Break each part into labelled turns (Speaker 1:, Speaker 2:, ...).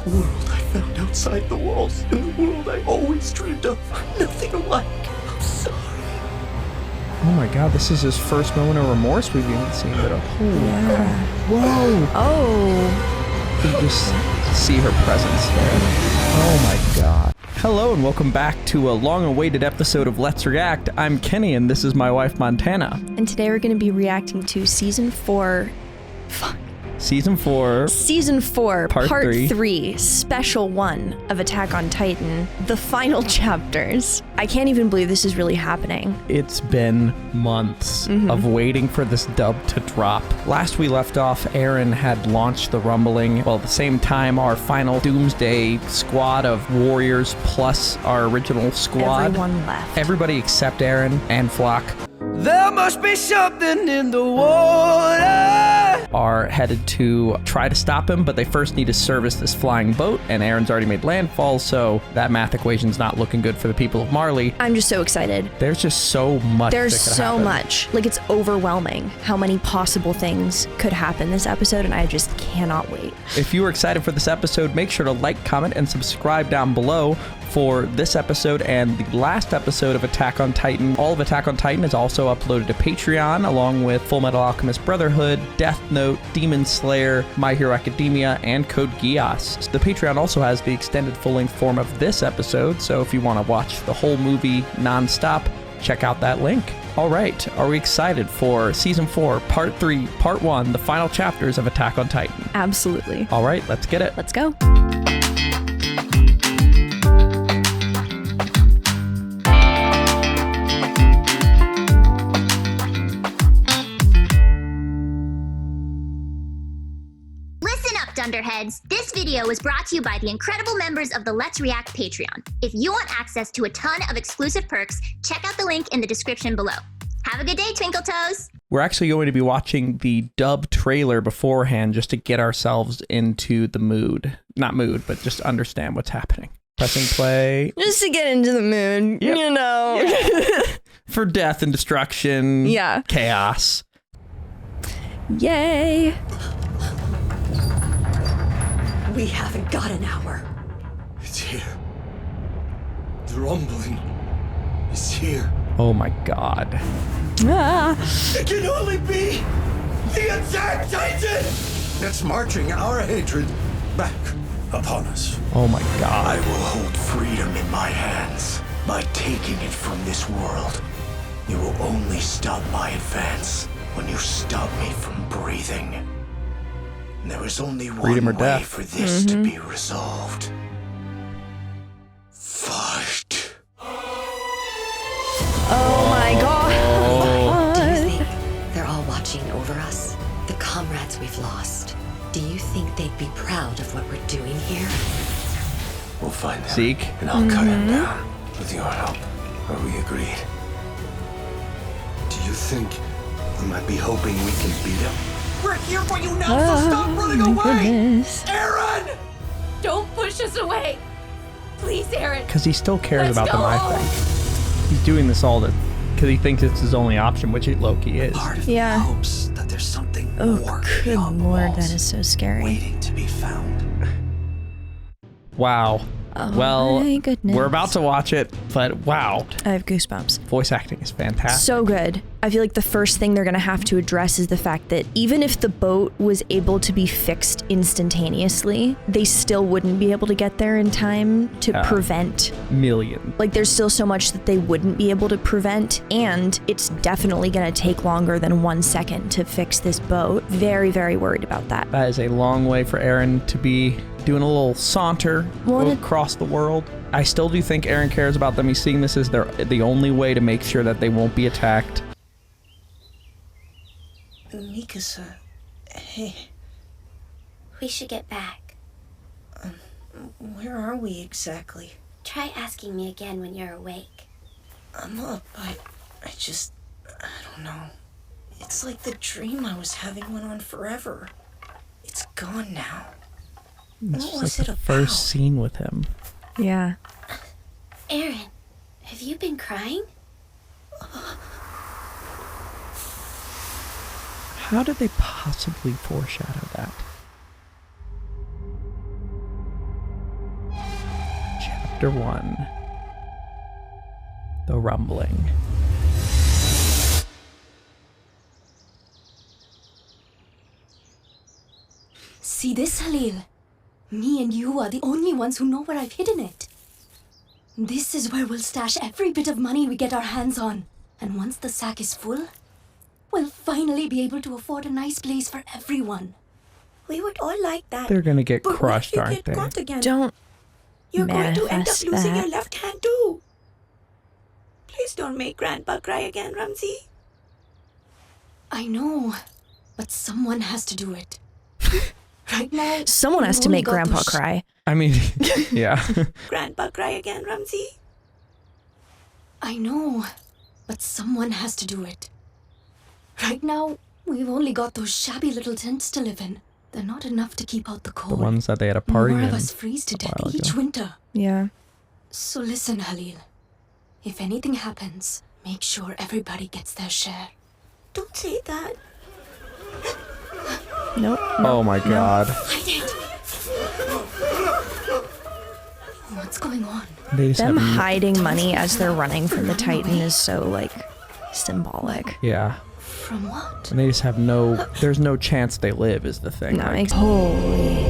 Speaker 1: The world I found outside the walls, and the world I always dreamed of. Nothing alike. I'm sorry.
Speaker 2: Oh my god, this is his first moment of remorse we've even seen, but
Speaker 3: Yeah.
Speaker 2: whoa!
Speaker 3: Oh.
Speaker 2: You just see her presence there. Oh my god. Hello and welcome back to a long-awaited episode of Let's React. I'm Kenny and this is my wife Montana.
Speaker 3: And today we're going to be reacting to Season 4, Part 3, Special 1 of Attack on Titan, the final chapters. I can't even believe this is really happening.
Speaker 2: It's been months of waiting for this dub to drop. Last we left off, Eren had launched the rumbling, while at the same time our final Doomsday squad of warriors plus our original squad.
Speaker 3: Everyone left.
Speaker 2: Everybody except Eren and Floch.
Speaker 4: There must be something in the water.
Speaker 2: Are headed to try to stop him, but they first need to service this flying boat, and Eren's already made landfall, so that math equation's not looking good for the people of Marley.
Speaker 3: I'm just so excited.
Speaker 2: There's just so much.
Speaker 3: There's
Speaker 2: that could
Speaker 3: so
Speaker 2: happen.
Speaker 3: much. Like, it's overwhelming how many possible things could happen this episode, and I just cannot wait.
Speaker 2: If you are excited for this episode, make sure to like, comment, and subscribe down below for this episode and the last episode of Attack on Titan. All of Attack on Titan is also uploaded to Patreon, along with Full Metal Alchemist Brotherhood, Death Note, Demon Slayer, My Hero Academia, and Code Geass. The Patreon also has the extended full-length form of this episode, so if you want to watch the whole movie non-stop, check out that link. All right, are we excited for Season 4, Part 3, Part 1, the final chapters of Attack on Titan?
Speaker 3: Absolutely.
Speaker 2: All right, let's get it.
Speaker 3: Let's go.
Speaker 5: Dunderheads, this video was brought to you by the incredible members of the Let's React Patreon. If you want access to a ton of exclusive perks, check out the link in the description below. Have a good day, Twinkle Toes!
Speaker 2: We're actually going to be watching the dub trailer beforehand just to get ourselves into the mood. Not mood, but just understand what's happening. Pressing play.
Speaker 3: Just to get into the mood,
Speaker 2: Yep.
Speaker 3: you know.
Speaker 2: Yeah. For death and destruction.
Speaker 3: Yeah.
Speaker 2: Chaos.
Speaker 3: Yay.
Speaker 6: We haven't got an hour.
Speaker 1: It's here. The rumbling is here.
Speaker 2: Oh my god.
Speaker 3: Ah.
Speaker 1: It can only be the Attack Titan that's marching our hatred back upon us.
Speaker 2: Oh my
Speaker 1: I
Speaker 2: god.
Speaker 1: will hold freedom in my hands. By taking it from this world, you will only stop my advance when you stop me from breathing. There is only
Speaker 2: Freedom or
Speaker 1: one way
Speaker 2: death.
Speaker 1: for this to be resolved. Fight.
Speaker 3: Oh my god.
Speaker 6: Do you think they're all watching over us? The comrades we've lost. Do you think they'd be proud of what we're doing here?
Speaker 1: We'll find him.
Speaker 2: Zeke.
Speaker 1: And I'll cut him down with your help. Are we agreed? Do you think we might be hoping we can beat him? We're here for you now, so stop running
Speaker 3: my
Speaker 1: away!
Speaker 3: goodness.
Speaker 1: Eren!
Speaker 7: Don't push us away! Please, Eren!
Speaker 2: Because he still cares
Speaker 7: Let's
Speaker 2: about them, I
Speaker 7: go.
Speaker 2: think. He's doing this all because he thinks it's his only option, which it low-key is.
Speaker 1: Part of
Speaker 3: Yeah.
Speaker 1: me hopes that there's something
Speaker 3: Oh,
Speaker 1: more
Speaker 3: good
Speaker 1: beyond the
Speaker 3: lord,
Speaker 1: walls
Speaker 3: that is so scary.
Speaker 1: waiting to be found.
Speaker 2: Wow.
Speaker 3: Oh
Speaker 2: Well,
Speaker 3: my goodness.
Speaker 2: we're about to watch it, but wow.
Speaker 3: I have goosebumps.
Speaker 2: Voice acting is fantastic.
Speaker 3: So good. I feel like the first thing they're going to have to address is the fact that even if the boat was able to be fixed instantaneously, they still wouldn't be able to get there in time to prevent.
Speaker 2: Million.
Speaker 3: Like, there's still so much that they wouldn't be able to prevent, and it's definitely going to take longer than 1 second to fix this boat. Very, very worried about that.
Speaker 2: That is a long way for Eren to be doing a little saunter across the world. I still do think Eren cares about them. He's seeing this as the only way to make sure that they won't be attacked.
Speaker 6: Mikasa, hey,
Speaker 7: We should get back.
Speaker 6: where are we exactly?
Speaker 7: Try asking me again when you're awake.
Speaker 6: I'm up, I don't know. It's like the dream I was having went on forever. It's gone now.
Speaker 2: It's
Speaker 6: What
Speaker 2: just
Speaker 6: was
Speaker 2: like
Speaker 6: it
Speaker 2: the first
Speaker 6: about?
Speaker 2: scene with him.
Speaker 3: Yeah.
Speaker 7: Eren, have you been crying?
Speaker 2: How did they possibly foreshadow that? Chapter 1. The Rumbling.
Speaker 8: See this, Halil? Me and you are the only ones who know where I've hidden it. This is where we'll stash every bit of money we get our hands on. And once the sack is full, we'll finally be able to afford a nice place for everyone.
Speaker 6: We would all like that.
Speaker 2: They're gonna get
Speaker 6: but
Speaker 2: crushed,
Speaker 6: what if you
Speaker 2: aren't
Speaker 6: get
Speaker 2: they?
Speaker 6: caught again?
Speaker 3: Don't
Speaker 6: You're going to end up
Speaker 3: manifest
Speaker 6: losing
Speaker 3: that.
Speaker 6: your left hand too. Please don't make Grandpa cry again, Ramsey.
Speaker 8: I know, but someone has to do it. Right now,
Speaker 3: Someone has
Speaker 8: we've
Speaker 3: to
Speaker 8: only
Speaker 3: make
Speaker 8: got
Speaker 3: Grandpa
Speaker 8: those
Speaker 3: cry.
Speaker 2: I mean, yeah.
Speaker 6: Grandpa cry again, Ramsey.
Speaker 8: I know, but someone has to do it. Right now, we've only got those shabby little tents to live in. They're not enough to keep out the
Speaker 2: The
Speaker 8: cold.
Speaker 2: ones that they had a party
Speaker 8: More
Speaker 2: in
Speaker 8: of us freeze to
Speaker 2: a
Speaker 8: death
Speaker 2: while
Speaker 8: each
Speaker 2: ago.
Speaker 8: winter.
Speaker 3: Yeah.
Speaker 8: So listen, Halil. If anything happens, make sure everybody gets their share.
Speaker 6: Don't say that.
Speaker 3: Nope.
Speaker 2: Oh my god.
Speaker 8: Hide it! What's going on?
Speaker 2: They just
Speaker 3: Them
Speaker 2: have
Speaker 3: hiding money as they're running from the Titan is so, like, symbolic.
Speaker 2: yeah.
Speaker 8: From what?
Speaker 2: And they just have there's no chance they live is the thing.
Speaker 3: That
Speaker 2: Like,
Speaker 3: makes holy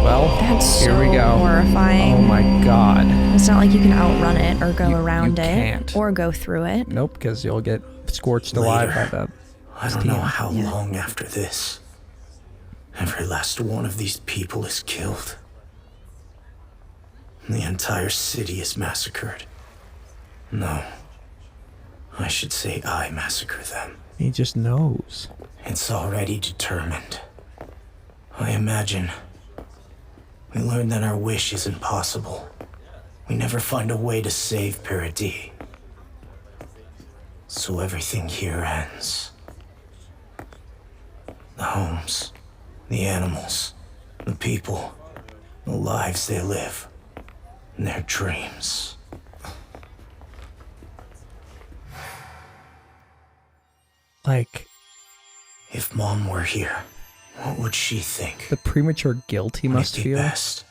Speaker 2: well,
Speaker 3: That's
Speaker 2: here
Speaker 3: so
Speaker 2: we go.
Speaker 3: horrifying.
Speaker 2: Oh my god.
Speaker 3: It's not like you can outrun it or go
Speaker 2: You
Speaker 3: around it
Speaker 2: can't.
Speaker 3: or go through it.
Speaker 2: Nope, because you'll get scorched alive by
Speaker 1: Later.
Speaker 2: that.
Speaker 1: I don't know how long after this. Every last one of these people is killed. The entire city is massacred. No. I should say I massacre them.
Speaker 2: He just knows.
Speaker 1: It's already determined. I imagine. We learn that our wish isn't possible. We never find a way to save Paradis. So everything here ends. The homes, the animals, the people, the lives they live, and their dreams.
Speaker 2: Like,
Speaker 1: If Mom were here, what would she think?
Speaker 2: the premature guilt he
Speaker 1: Would
Speaker 2: must
Speaker 1: it be
Speaker 2: feel.
Speaker 1: best?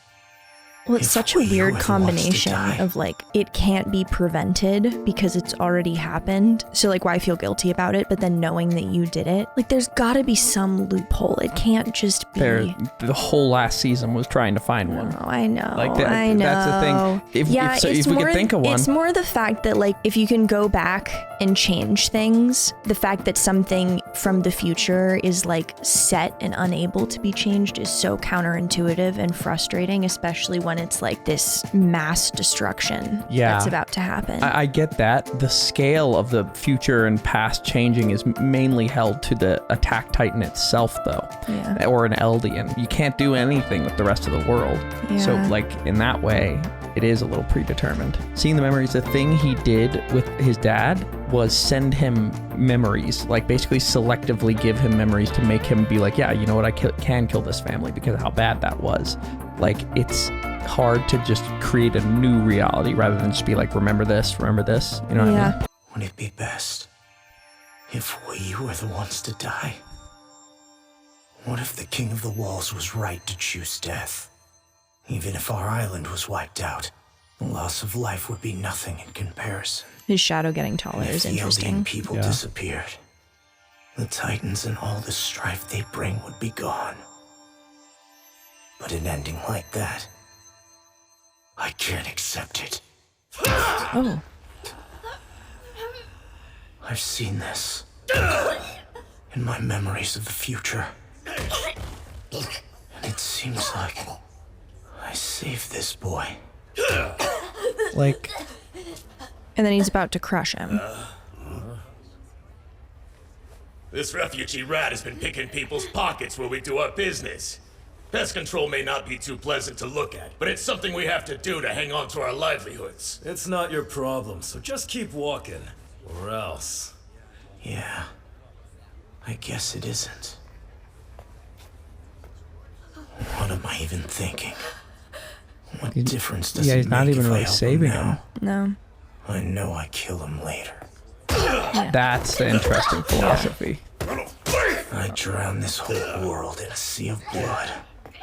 Speaker 3: Well, it's
Speaker 1: If
Speaker 3: such a
Speaker 1: we
Speaker 3: weird
Speaker 1: were the ones to
Speaker 3: combination
Speaker 1: die.
Speaker 3: of like, it can't be prevented because it's already happened. So, like, why feel guilty about it? But then knowing that you did it, like, there's gotta be some loophole. It can't just be.
Speaker 2: The whole last season was trying to find one.
Speaker 3: Oh, I know.
Speaker 2: Like, that-
Speaker 3: I know.
Speaker 2: that's the thing. If we could think of one.
Speaker 3: It's more the fact that, like, if you can go back and change things, the fact that something from the future is, like, set and unable to be changed is so counterintuitive and frustrating, especially when it's, like, this mass destruction that's about to happen.
Speaker 2: I get that. The scale of the future and past changing is mainly held to the Attack Titan itself, though.
Speaker 3: Yeah.
Speaker 2: Or an Eldian. You can't do anything with the rest of the world. So,
Speaker 3: Yeah.
Speaker 2: like, in that way, it is a little predetermined. Seeing the memories, the thing he did with his dad was send him memories, like basically selectively give him memories to make him be like, yeah, you know what, I can kill this family because of how bad that was. Like, it's hard to just create a new reality rather than just be like, remember this, you know what I mean?
Speaker 1: Would it be best if we were the ones to die? What if the King of the Walls was right to choose death? Even if our island was wiped out, the loss of life would be nothing in comparison.
Speaker 3: His shadow getting taller
Speaker 1: And
Speaker 3: is
Speaker 1: if the
Speaker 3: interesting.
Speaker 1: Eldian people disappeared, the Titans and all the strife they bring would be gone. But an ending like that, I can't accept it.
Speaker 3: Oh.
Speaker 1: I've seen this in my memories of the future. And it seems like I saved this boy.
Speaker 2: Like,
Speaker 3: And then he's about to crush him.
Speaker 9: This refugee rat has been picking people's pockets where we do our business. Pest control may not be too pleasant to look at, but it's something we have to do to hang on to our livelihoods.
Speaker 10: It's not your problem, so just keep walking. Or else.
Speaker 1: Yeah, I guess it isn't. What am I even thinking? What difference does it
Speaker 2: he's
Speaker 1: make
Speaker 2: not even
Speaker 1: if I
Speaker 2: really
Speaker 1: help
Speaker 2: saving
Speaker 1: him
Speaker 2: him.
Speaker 1: now?
Speaker 3: No.
Speaker 1: I know I kill him later.
Speaker 2: That's the interesting philosophy.
Speaker 1: I drown this whole world in a sea of blood.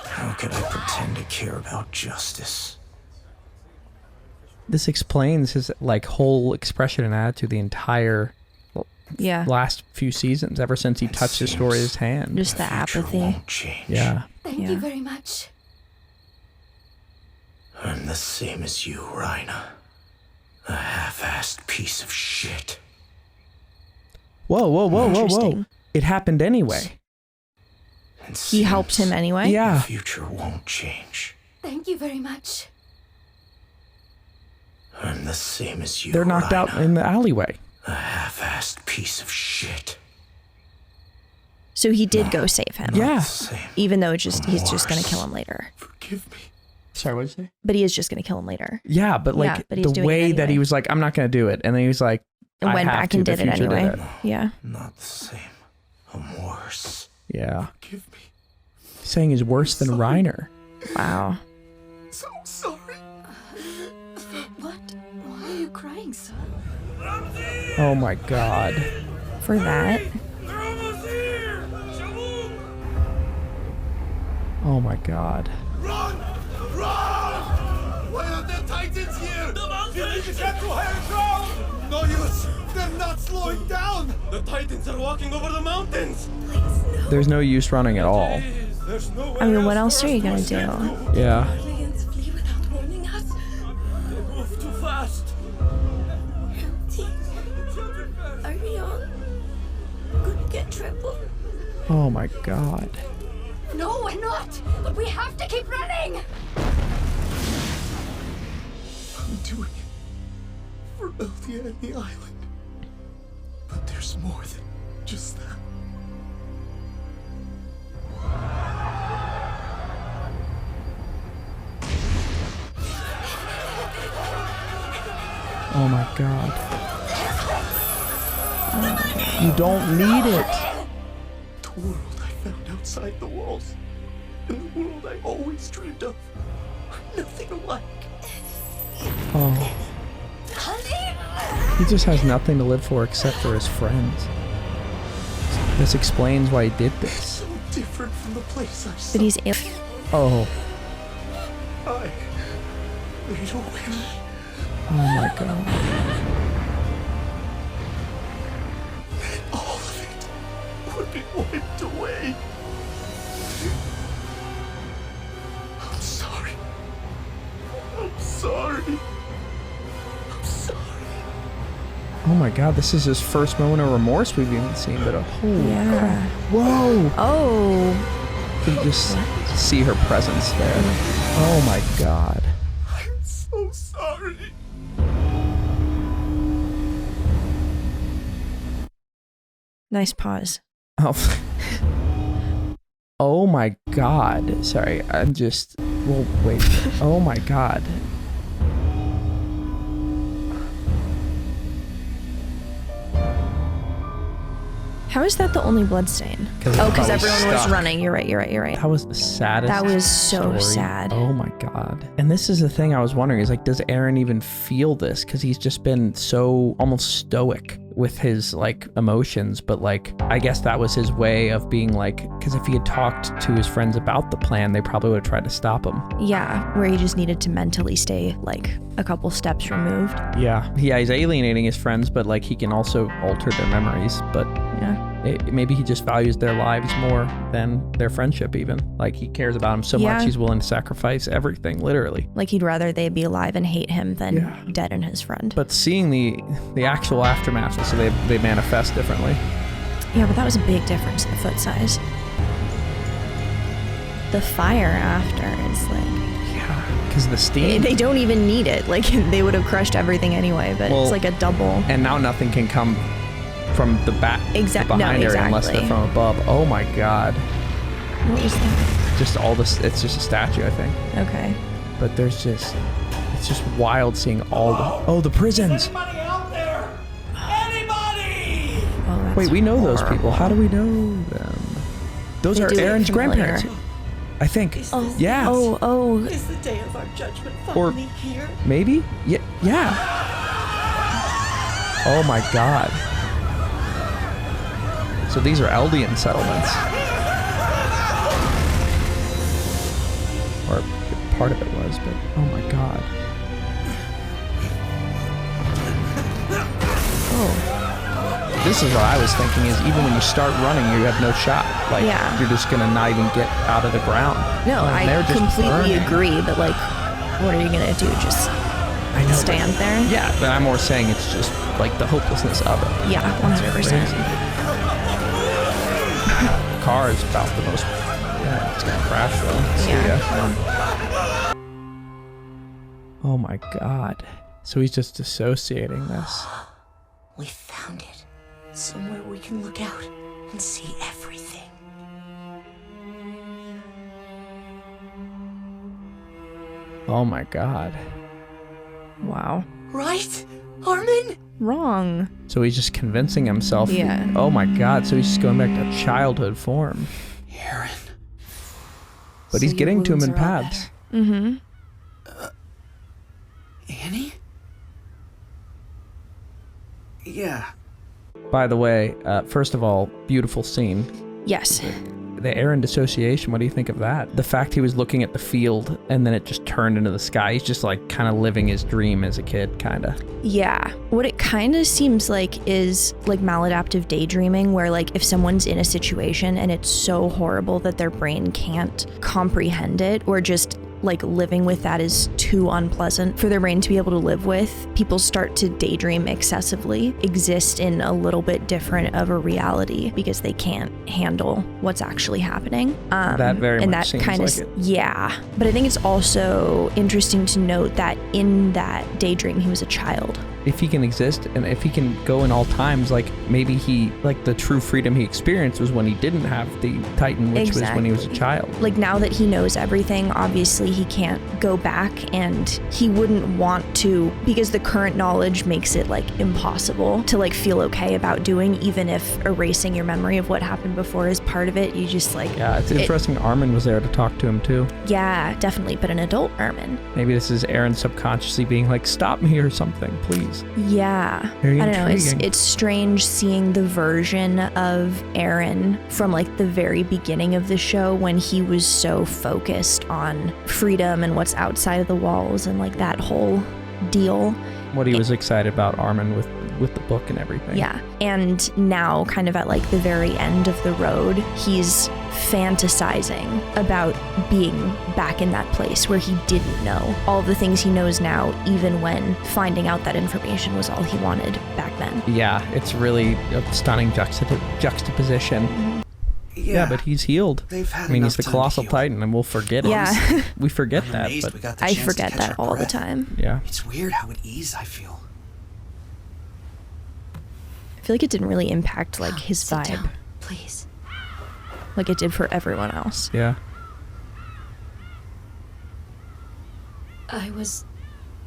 Speaker 1: How could I pretend to care about justice?
Speaker 2: This explains his like whole expression and attitude the entire last few seasons, ever since he touched Historia's hand.
Speaker 3: Just the apathy.
Speaker 2: Yeah.
Speaker 8: Thank you very much.
Speaker 1: I'm the same as you, Reiner. A half-assed piece of shit.
Speaker 2: Whoa. It happened anyway.
Speaker 3: He helped him anyway?
Speaker 2: Yeah.
Speaker 1: The future won't change.
Speaker 8: Thank you very much.
Speaker 1: I'm the same as you,
Speaker 2: They're knocked out in the alleyway.
Speaker 1: A half-assed piece of shit.
Speaker 3: So he did go save him.
Speaker 2: Yeah.
Speaker 3: Even though he's just going to kill him later.
Speaker 1: Forgive me.
Speaker 2: Sorry, what did you say?
Speaker 3: But he is just going to kill him later.
Speaker 2: Yeah, but like
Speaker 3: but he's
Speaker 2: the
Speaker 3: doing
Speaker 2: way
Speaker 3: it
Speaker 2: that he
Speaker 3: anyway.
Speaker 2: was like, I'm not going to do it. And then he was like,
Speaker 3: And
Speaker 2: I
Speaker 3: went
Speaker 2: have
Speaker 3: back
Speaker 2: to.
Speaker 3: and
Speaker 2: The
Speaker 3: did it
Speaker 2: future
Speaker 3: anyway.
Speaker 2: did it.
Speaker 3: Yeah.
Speaker 1: Not the same. I'm worse.
Speaker 2: Yeah.
Speaker 1: Forgive me.
Speaker 2: Saying he's worse than Reiner.
Speaker 3: Wow.
Speaker 1: So sorry.
Speaker 8: What? Why are you crying, son?
Speaker 2: Oh my god.
Speaker 3: For that?
Speaker 2: Oh my god.
Speaker 9: Run! Why are there Titans here? The mountains! Get to higher ground! No use! They're not slowing down! The Titans are walking over the mountains!
Speaker 2: There's no use running at all.
Speaker 3: I mean, what else are you going to do?
Speaker 2: Yeah.
Speaker 8: Aliens flee without warning us?
Speaker 9: They move too fast!
Speaker 8: Are we all gonna get trampled?
Speaker 2: Oh my god.
Speaker 8: No, we're not! But we have to keep running!
Speaker 1: I'm doing it for Eldia and the island. But there's more than just that.
Speaker 2: Oh my god. You don't need it.
Speaker 1: The world I found outside the walls. And the world I always dreamed of. Are nothing alike.
Speaker 2: Oh. He just has nothing to live for except for his friends. This explains why he did this.
Speaker 1: So different from the place I saw.
Speaker 3: But he's
Speaker 2: Oh.
Speaker 1: I made a wish.
Speaker 2: Oh my god.
Speaker 1: All of it would be wiped away. I'm sorry. I'm sorry. I'm sorry.
Speaker 2: Oh my god, this is his first moment of remorse we've even seen, but holy crap.
Speaker 3: Yeah.
Speaker 2: Whoa!
Speaker 3: Oh.
Speaker 2: You can just see her presence there. Oh my god.
Speaker 1: I'm so sorry.
Speaker 3: Nice pause.
Speaker 2: Oh. Oh my god. Sorry, I'm just... Well, wait. Oh my god.
Speaker 3: How is that the only bloodstain? Oh, because everyone was running. You're right.
Speaker 2: That was the saddest.
Speaker 3: That was so
Speaker 2: story.
Speaker 3: sad.
Speaker 2: Oh my god. And this is the thing I was wondering is like, does Eren even feel this? Because he's just been so almost stoic with his like emotions, but like I guess that was his way of being like, because if he had talked to his friends about the plan, they probably would have tried to stop him.
Speaker 3: Yeah, where he just needed to mentally stay like a couple steps removed.
Speaker 2: Yeah, he's alienating his friends, but like he can also alter their memories. But
Speaker 3: yeah,
Speaker 2: maybe he just values their lives more than their friendship even. Like he cares about them so much, he's willing to sacrifice everything, literally.
Speaker 3: Like he'd rather they be alive and hate him than dead and his friend.
Speaker 2: But seeing the actual aftermath, so they manifest differently.
Speaker 3: Yeah, but that was a big difference in the foot size. The fire after is like...
Speaker 2: Yeah, because the steam...
Speaker 3: They don't even need it. Like, they would have crushed everything anyway, but it's like a double...
Speaker 2: And now nothing can come from the back behind her unless they're from above. Oh my god.
Speaker 3: What was that?
Speaker 2: Just all this... It's just a statue, I think.
Speaker 3: Okay.
Speaker 2: But there's just... It's just wild seeing all the... Oh, the prisons!
Speaker 9: Anybody out there? Anybody?
Speaker 3: Oh, that's
Speaker 2: Wait, we know those
Speaker 3: horrible.
Speaker 2: people. How do we know them? Those
Speaker 3: They
Speaker 2: are
Speaker 3: do look
Speaker 2: Eren's
Speaker 3: familiar.
Speaker 2: grandparents. I think.
Speaker 3: Oh,
Speaker 2: yeah.
Speaker 3: Oh.
Speaker 6: Is the day of our judgment
Speaker 2: Or
Speaker 6: finally here?
Speaker 2: maybe? Yeah. Oh my god. So these are Eldian settlements. part of it was, but oh my god. Oh. This is what I was thinking, is even when you start running, you have no shot. Like, you're just gonna not even get out of the ground.
Speaker 3: No, I completely agree, but like, what are you gonna do? Just stand there?
Speaker 2: Yeah, but I'm more saying it's just like the hopelessness of it.
Speaker 3: Yeah, 100%.
Speaker 2: The car is about the most. Yeah, it's gonna crash though.
Speaker 3: Yeah.
Speaker 2: Oh my god. So he's just dissociating this.
Speaker 6: We found it. Somewhere we can look out and see everything.
Speaker 2: Oh my god.
Speaker 3: Wow.
Speaker 6: Right? Armin?
Speaker 3: Wrong.
Speaker 2: So he's just convincing himself.
Speaker 3: Yeah.
Speaker 2: Oh my god, so he's just going back to childhood form.
Speaker 6: Eren.
Speaker 2: But he's getting to him in paths.
Speaker 3: Mm-hmm.
Speaker 6: Annie? Yeah.
Speaker 2: By the way, first of all, beautiful scene.
Speaker 3: Yes.
Speaker 2: The Eren dissociation, what do you think of that? The fact he was looking at the field and then it just turned into the sky. He's just like kind of living his dream as a kid, kind of.
Speaker 3: Yeah. What it kind of seems like is like maladaptive daydreaming, where like if someone's in a situation and it's so horrible that their brain can't comprehend it, or just like living with that is too unpleasant for their brain to be able to live with, people start to daydream excessively, exist in a little bit different of a reality because they can't handle what's actually happening.
Speaker 2: That very
Speaker 3: and
Speaker 2: much
Speaker 3: that
Speaker 2: seems
Speaker 3: kind
Speaker 2: like
Speaker 3: of
Speaker 2: it.
Speaker 3: Yeah, but I think it's also interesting to note that in that daydream he was a child.
Speaker 2: If he can exist and if he can go in all times, like maybe he, like the true freedom he experienced was when he didn't have the Titan, which was when he was a child.
Speaker 3: Like now that he knows everything, obviously he can't go back, and he wouldn't want to, because the current knowledge makes it like impossible to like feel okay about doing, even if erasing your memory of what happened before is part of it. You just like...
Speaker 2: Yeah, it's interesting Armin was there to talk to him too.
Speaker 3: Yeah, definitely, but an adult Armin.
Speaker 2: Maybe this is Eren subconsciously being like, stop me or something, please.
Speaker 3: Yeah.
Speaker 2: Very
Speaker 3: I don't know,
Speaker 2: intriguing.
Speaker 3: it's strange seeing the version of Eren from like the very beginning of the show, when he was so focused on freedom and what's outside of the walls and like that whole deal.
Speaker 2: What he was excited about Armin with the book and everything.
Speaker 3: Yeah. And now kind of at like the very end of the road, he's fantasizing about being back in that place where he didn't know all the things he knows now, even when finding out that information was all he wanted back then.
Speaker 2: Yeah, it's really a stunning juxtaposition. Yeah, but he's healed. I mean, he's the colossal titan, and we'll forget it.
Speaker 3: Yeah.
Speaker 2: We forget that, but
Speaker 3: I forget that all the time.
Speaker 2: Yeah.
Speaker 1: It's weird how at ease I feel.
Speaker 3: I feel like it didn't really impact like his
Speaker 8: Sit
Speaker 3: vibe
Speaker 8: down, please.
Speaker 3: like it did for everyone else.
Speaker 2: Yeah.
Speaker 8: I was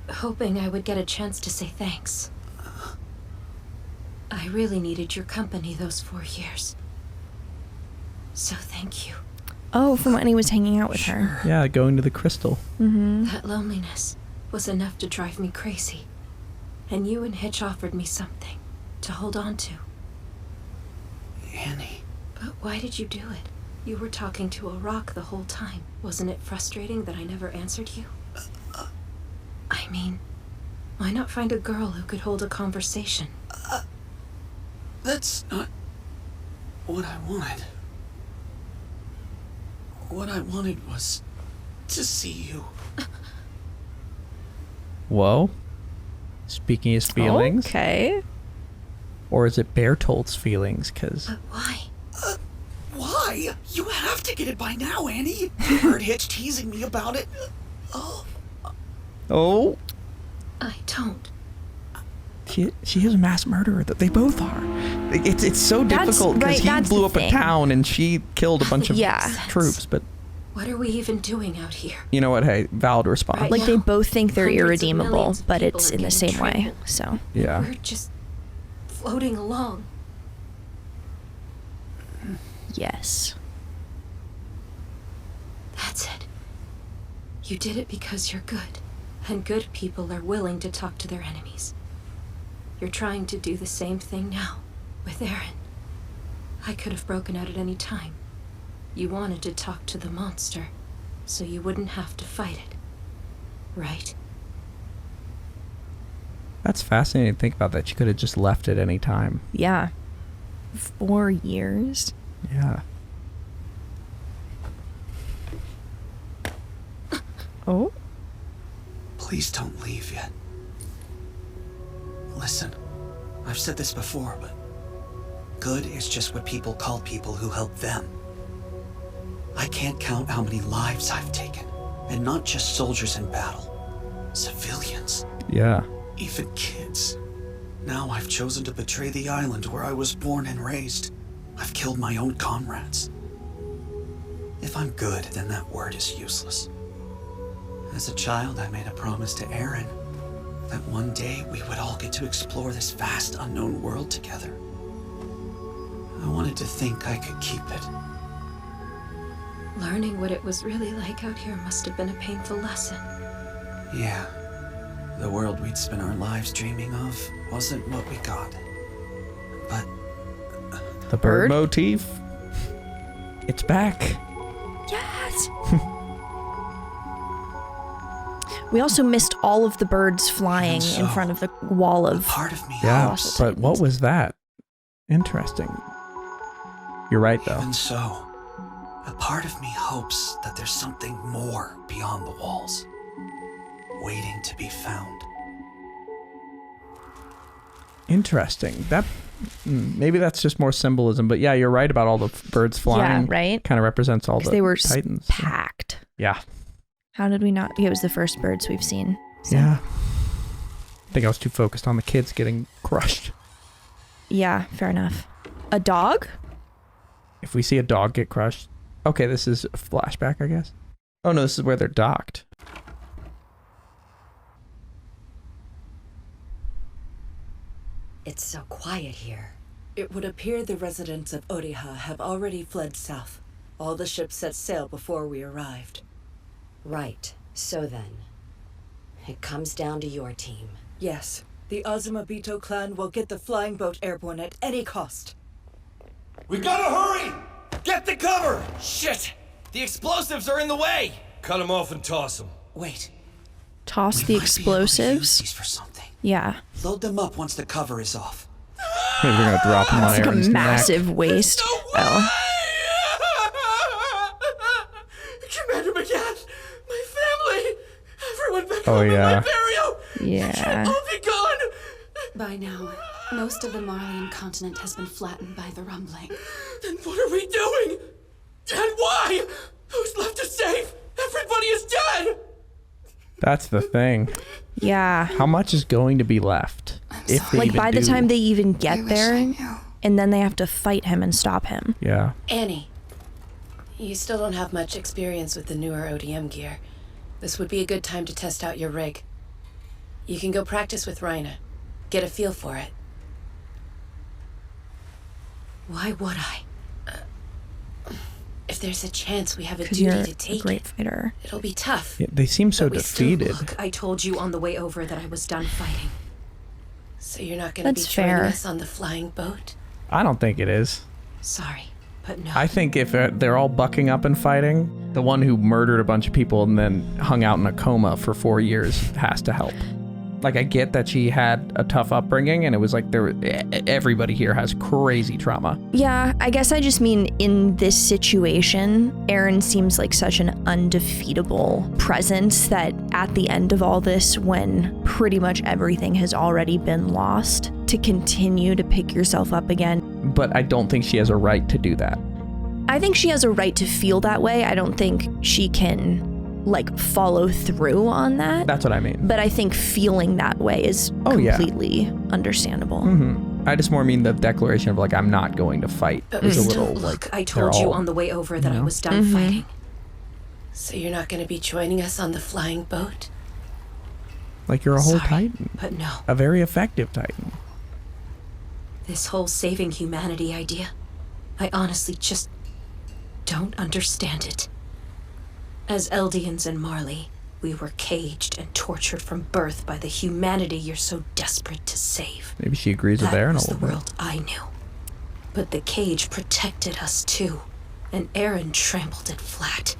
Speaker 8: hoping I would get a chance to say thanks. I really needed your company those 4 years. So thank you.
Speaker 3: Oh, from when he was hanging out with her.
Speaker 2: Yeah, going to the crystal.
Speaker 3: Mm-hmm.
Speaker 8: That loneliness was enough to drive me crazy. And you and Hitch offered me something to hold on to.
Speaker 1: Annie.
Speaker 8: But why did you do it? You were talking to a rock the whole time. Wasn't it frustrating that I never answered you? I mean, why not find a girl who could hold a conversation?
Speaker 1: That's not what I wanted. What I wanted was to see you.
Speaker 2: Whoa. Speaking his feelings.
Speaker 3: Okay.
Speaker 2: Or is it Bertolt's feelings? Because...
Speaker 8: But why?
Speaker 1: Why? You have to get it by now, Annie. You heard Hitch teasing me about it.
Speaker 2: Oh.
Speaker 8: I don't.
Speaker 2: She is a mass murderer. That they both are. It's so difficult because he blew up a town and she killed a bunch of troops. But
Speaker 8: what are we even doing out here?
Speaker 2: you know what? Hey, valid response.
Speaker 8: Right
Speaker 3: Like
Speaker 8: now,
Speaker 3: they both think they're
Speaker 8: hundreds of
Speaker 3: irredeemable,
Speaker 8: millions of
Speaker 3: but
Speaker 8: people
Speaker 3: it's
Speaker 8: are
Speaker 3: in the
Speaker 8: getting
Speaker 3: same way.
Speaker 8: trampled.
Speaker 3: So
Speaker 2: Yeah.
Speaker 8: We're just floating along.
Speaker 3: yes.
Speaker 8: That's it. You did it because you're good, and good people are willing to talk to their enemies. You're trying to do the same thing now, with Eren. I could have broken out at any time. You wanted to talk to the monster, so you wouldn't have to fight it. right?
Speaker 2: That's fascinating to think about, that she could have just left at any time.
Speaker 3: Yeah. 4 years.
Speaker 2: Yeah.
Speaker 3: Oh?
Speaker 11: Please don't leave yet. Listen, I've said this before, but good is just what people call people who help them. I can't count how many lives I've taken, and not just soldiers in battle. Civilians.
Speaker 2: Yeah.
Speaker 11: Even kids. Now I've chosen to betray the island where I was born and raised. I've killed my own comrades. If I'm good, then that word is useless. As a child, I made a promise to Eren that one day we would all get to explore this vast, unknown world together. I wanted to think I could keep it.
Speaker 8: Learning what it was really like out here must have been a painful lesson.
Speaker 11: Yeah. The world we'd spent our lives dreaming of wasn't what we got. But
Speaker 2: the bird motif. It's back.
Speaker 3: Yes. We also missed all of the birds flying in front of the wall of
Speaker 11: part of me.
Speaker 2: Yeah, but what was that? Interesting. You're right, though.
Speaker 11: Even so, a part of me hopes that there's something more beyond the walls, waiting to be found.
Speaker 2: Interesting. That maybe that's just more symbolism, but yeah, you're right about all the birds flying.
Speaker 3: Yeah, right?
Speaker 2: Kind of represents all the
Speaker 3: they were
Speaker 2: Titans.
Speaker 3: packed.
Speaker 2: Yeah.
Speaker 3: How did we not? It was the first birds we've seen. So.
Speaker 2: Yeah. I think I was too focused on the kids getting crushed.
Speaker 3: Yeah, fair enough. A dog?
Speaker 2: If we see a dog get crushed. Okay, this is a flashback, I guess. Oh no, this is where they're docked.
Speaker 12: It's so quiet here. It would appear the residents of Odiha have already fled south. All the ships set sail before we arrived.
Speaker 13: Right. So then, it comes down to your team.
Speaker 12: Yes, the Azumabito clan will get the flying boat airborne at any cost.
Speaker 14: We gotta hurry! Get the cover! Shit! The explosives are in the way!
Speaker 10: Cut them off and toss them.
Speaker 11: Wait.
Speaker 3: Toss the explosives?
Speaker 11: These for something.
Speaker 3: Yeah.
Speaker 11: Load them up once the cover is off.
Speaker 2: Maybe they're gonna drop them on
Speaker 3: It's like
Speaker 2: Eren's
Speaker 3: a massive
Speaker 2: neck.
Speaker 3: waste. Oh.
Speaker 14: Commander McGann! My family! Everyone back
Speaker 2: Oh,
Speaker 14: home in
Speaker 2: yeah.
Speaker 14: Liberio!
Speaker 3: Yeah.
Speaker 14: I'll be gone!
Speaker 8: By now, most of the Marleyan continent has been flattened by the rumbling.
Speaker 14: Then what are we doing? And why? Who's left to save? Everybody is dead!
Speaker 2: That's the thing.
Speaker 3: Yeah.
Speaker 2: How much is going to be left? If they
Speaker 3: Like
Speaker 2: even
Speaker 3: by the
Speaker 2: do.
Speaker 3: time they even get there, and then they have to fight him and stop him.
Speaker 2: Yeah.
Speaker 15: Annie, you still don't have much experience with the newer ODM gear. This would be a good time to test out your rig. You can go practice with Reiner. Get a feel for it.
Speaker 8: Why would I?
Speaker 15: If there's a chance we have a
Speaker 3: 'Cause
Speaker 15: duty
Speaker 3: you're
Speaker 15: to
Speaker 3: a
Speaker 15: take
Speaker 3: great
Speaker 15: it,
Speaker 3: fighter.
Speaker 15: it'll be tough.
Speaker 2: Yeah, they seem so
Speaker 15: But we still
Speaker 2: defeated.
Speaker 15: look-
Speaker 8: I told you on the way over that I was done fighting.
Speaker 15: So you're not gonna be
Speaker 3: That's
Speaker 15: joining
Speaker 3: fair.
Speaker 15: us on the flying boat?
Speaker 2: I don't think it is.
Speaker 8: Sorry, but no.
Speaker 2: I think if they're all bucking up and fighting, the one who murdered a bunch of people and then hung out in a coma for 4 years has to help. Like, I get that she had a tough upbringing, and it was like everybody here has crazy trauma.
Speaker 3: Yeah, I guess I just mean in this situation, Eren seems like such an undefeatable presence that at the end of all this, when pretty much everything has already been lost, to continue to pick yourself up again.
Speaker 2: But I don't think she has a right to do that.
Speaker 3: I think she has a right to feel that way. I don't think she can like follow through on that.
Speaker 2: That's what I mean.
Speaker 3: But I think feeling that way is completely understandable.
Speaker 2: Mm-hmm. I just more mean the declaration of like, I'm not going to fight.
Speaker 15: But
Speaker 2: Is
Speaker 15: we
Speaker 2: a
Speaker 15: still
Speaker 2: little
Speaker 15: look-
Speaker 2: like
Speaker 8: I told you on the way over that I was done fighting.
Speaker 15: So you're not gonna be joining us on the flying boat?
Speaker 2: Like you're a whole
Speaker 8: Sorry,
Speaker 2: Titan.
Speaker 8: but no.
Speaker 2: A very effective Titan.
Speaker 8: This whole saving humanity idea, I honestly just don't understand it. As Eldians and Marley, we were caged and tortured from birth by the humanity you're so desperate to save.
Speaker 2: Maybe she agrees with Eren a
Speaker 8: That was the
Speaker 2: little bit.
Speaker 8: world I knew. But the cage protected us too, and Eren trampled it flat.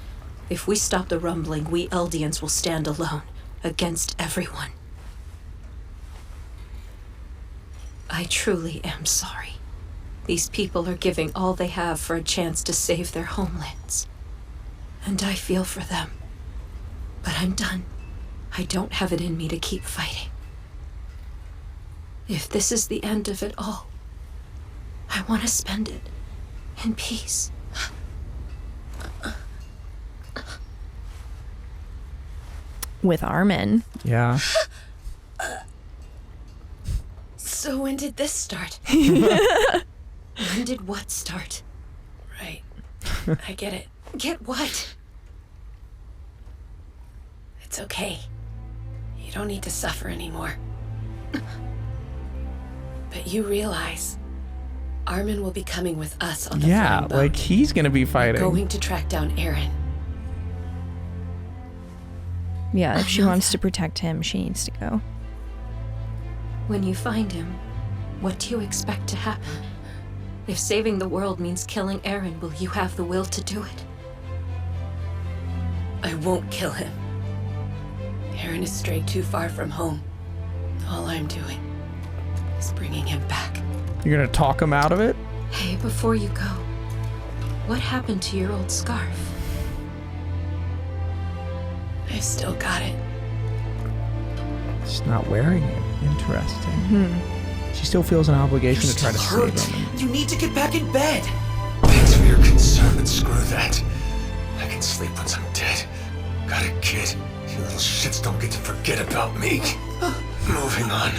Speaker 8: If we stop the rumbling, we Eldians will stand alone. against everyone. I truly am sorry. These people are giving all they have for a chance to save their homelands. And I feel for them. But I'm done. I don't have it in me to keep fighting. If this is the end of it all, I want to spend it in peace.
Speaker 3: With Armin.
Speaker 2: Yeah.
Speaker 15: So when did this start?
Speaker 8: When did what start?
Speaker 15: Right. I get it.
Speaker 8: Get what?
Speaker 15: It's okay. You don't need to suffer anymore. But you realize Armin will be coming with us on the flying boat.
Speaker 2: like he's gonna be fighting.
Speaker 15: Going to track down Eren.
Speaker 3: Yeah, if she wants to protect him, she needs to go.
Speaker 8: When you find him, what do you expect to happen? If saving the world means killing Eren, will you have the will to do it?
Speaker 15: I won't kill him. Eren has strayed too far from home. All I'm doing is bringing him back.
Speaker 2: You're gonna talk him out of it?
Speaker 8: Hey, before you go, what happened to your old scarf?
Speaker 15: I've still got it.
Speaker 2: She's not wearing it. Interesting. She still feels an obligation to try to save him.
Speaker 1: You need to get back in bed. Thanks for your concern, but screw that. I can sleep once I'm dead. Got a kid. You little shits don't get to forget about me. Moving on.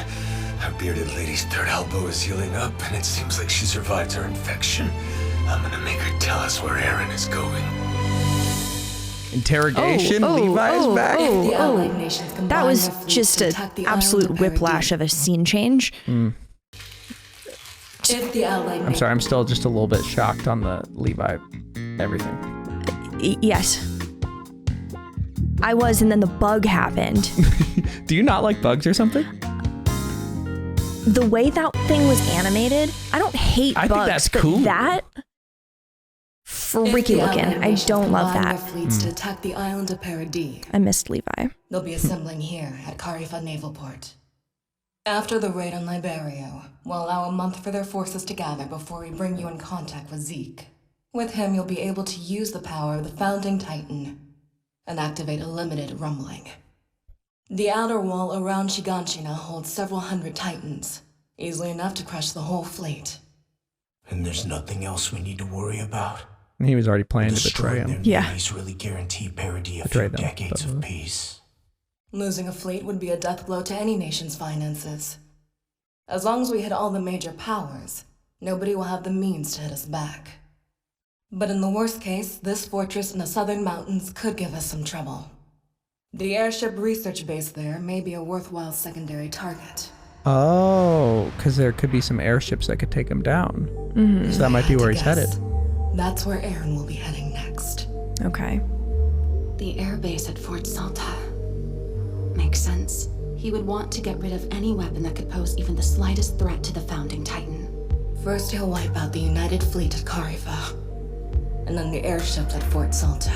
Speaker 1: Our bearded lady's third elbow is healing up, and it seems like she survived her infection. I'm gonna make her tell us where Eren is going.
Speaker 2: Interrogation? Levi's back?
Speaker 3: That was just an absolute whiplash of a scene change.
Speaker 2: I'm sorry, I'm still just a little bit shocked on the Levi everything.
Speaker 3: Yes. I was, and then the bug happened.
Speaker 2: Do you not like bugs or something?
Speaker 3: The way that thing was animated, I don't hate bugs,
Speaker 2: think that's
Speaker 3: but
Speaker 2: cool.
Speaker 3: that freaky looking. I don't love that.
Speaker 12: Fleets to attack the island of Paradis.
Speaker 3: I missed Levi.
Speaker 12: They'll be assembling here at Karifa Naval Port. After the raid on Liberio, we'll allow a month for their forces to gather before we bring you in contact with Zeke. With him, you'll be able to use the power of the Founding Titan and activate a limited rumbling. The outer wall around Shiganshina holds several hundred Titans, easily enough to crush the whole fleet.
Speaker 1: And there's nothing else we need to worry about.
Speaker 2: And he was already planning to betray him.
Speaker 1: Yeah. Really guarantee Paradis a few decades of peace.
Speaker 12: Losing a fleet would be a death blow to any nation's finances. As long as we hit all the major powers, nobody will have the means to hit us back. But in the worst case, this fortress in the southern mountains could give us some trouble. The airship research base there may be a worthwhile secondary target.
Speaker 2: Oh, because there could be some airships that could take him down. So that might be where he's headed.
Speaker 12: That's where Eren will be heading next.
Speaker 3: Okay.
Speaker 8: The airbase at Fort Salta. Makes sense. He would want to get rid of any weapon that could pose even the slightest threat to the Founding Titan.
Speaker 12: First he'll wipe out the United Fleet at Karifa, and then the airships at Fort Salta.